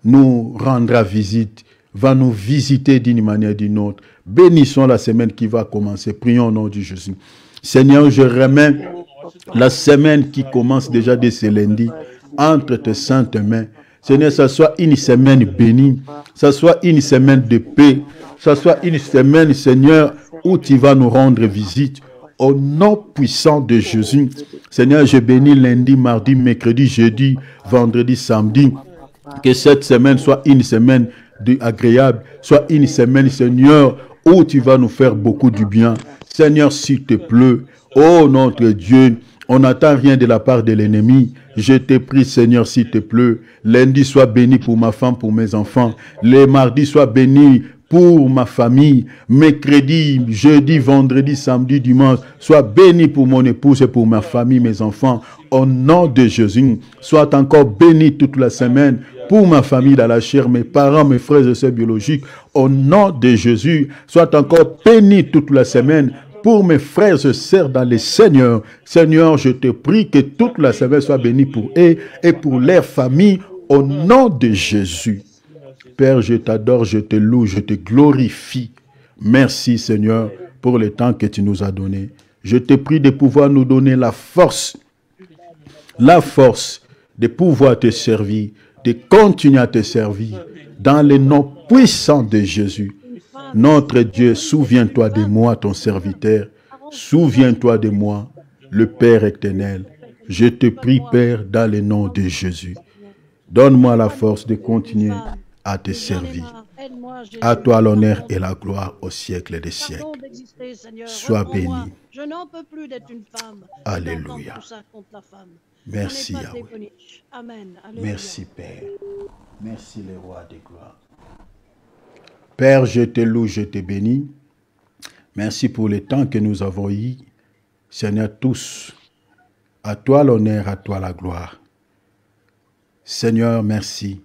nous rendra visite, va nous visiter d'une manière ou d'une autre. Bénissons la semaine qui va commencer. Prions au nom de Jésus. Seigneur, je remets la semaine qui commence déjà dès ce lundi entre tes saintes mains. Seigneur, ça soit une semaine bénie, ça soit une semaine de paix, ça soit une semaine, Seigneur, où tu vas nous rendre visite. Au nom puissant de Jésus, Seigneur, je bénis lundi, mardi, mercredi, jeudi, vendredi, samedi. Que cette semaine soit une semaine agréable, soit une semaine, Seigneur, où tu vas nous faire beaucoup du bien. Seigneur, s'il te plaît, oh notre Dieu, on n'attend rien de la part de l'ennemi. Je te prie, Seigneur, s'il te plaît. Lundi, sois béni pour ma femme, pour mes enfants. Les mardis, sois béni pour ma famille. Mercredi, jeudi, vendredi, samedi, dimanche, sois béni pour mon épouse et pour ma famille, mes enfants. Au nom de Jésus, sois encore béni toute la semaine pour ma famille dans la chair, mes parents, mes frères et sœurs biologiques. Au nom de Jésus, sois encore béni toute la semaine pour mes frères et sœurs dans le Seigneur. Seigneur, je te prie que toute la semaine soit bénie pour eux et pour leur famille. Au nom de Jésus. Père, je t'adore, je te loue, je te glorifie. Merci, Seigneur, pour le temps que tu nous as donné. Je te prie de pouvoir nous donner la force de pouvoir te servir, de continuer à te servir, dans le nom puissant de Jésus. Notre Dieu, souviens-toi de moi, ton serviteur. Souviens-toi de moi, le Père éternel. Je te prie, Père, dans le nom de Jésus. Donne-moi la force de continuer à te servir. À toi l'honneur et la gloire au siècle des siècles. Sois béni. Alléluia. Merci Yahweh. Merci Père. Merci le roi de gloire. Père, je te loue, je te bénis. Merci pour le temps que nous avons eu. Seigneur, tous, à toi l'honneur, à toi la gloire. Seigneur, merci.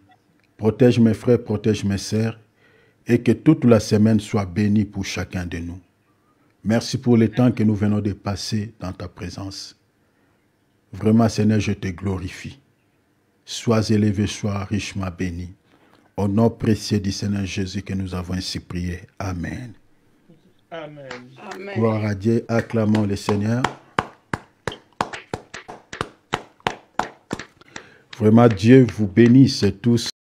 Protège mes frères, protège mes sœurs, et que toute la semaine soit bénie pour chacun de nous. Merci pour le temps que nous venons de passer dans ta présence. Vraiment, Seigneur, je te glorifie. Sois élevé, sois richement béni. Au nom précieux du Seigneur Jésus que nous avons ainsi prié. Amen. Amen. Amen. Gloire à Dieu, acclamons le Seigneur. Vraiment, Dieu vous bénisse tous.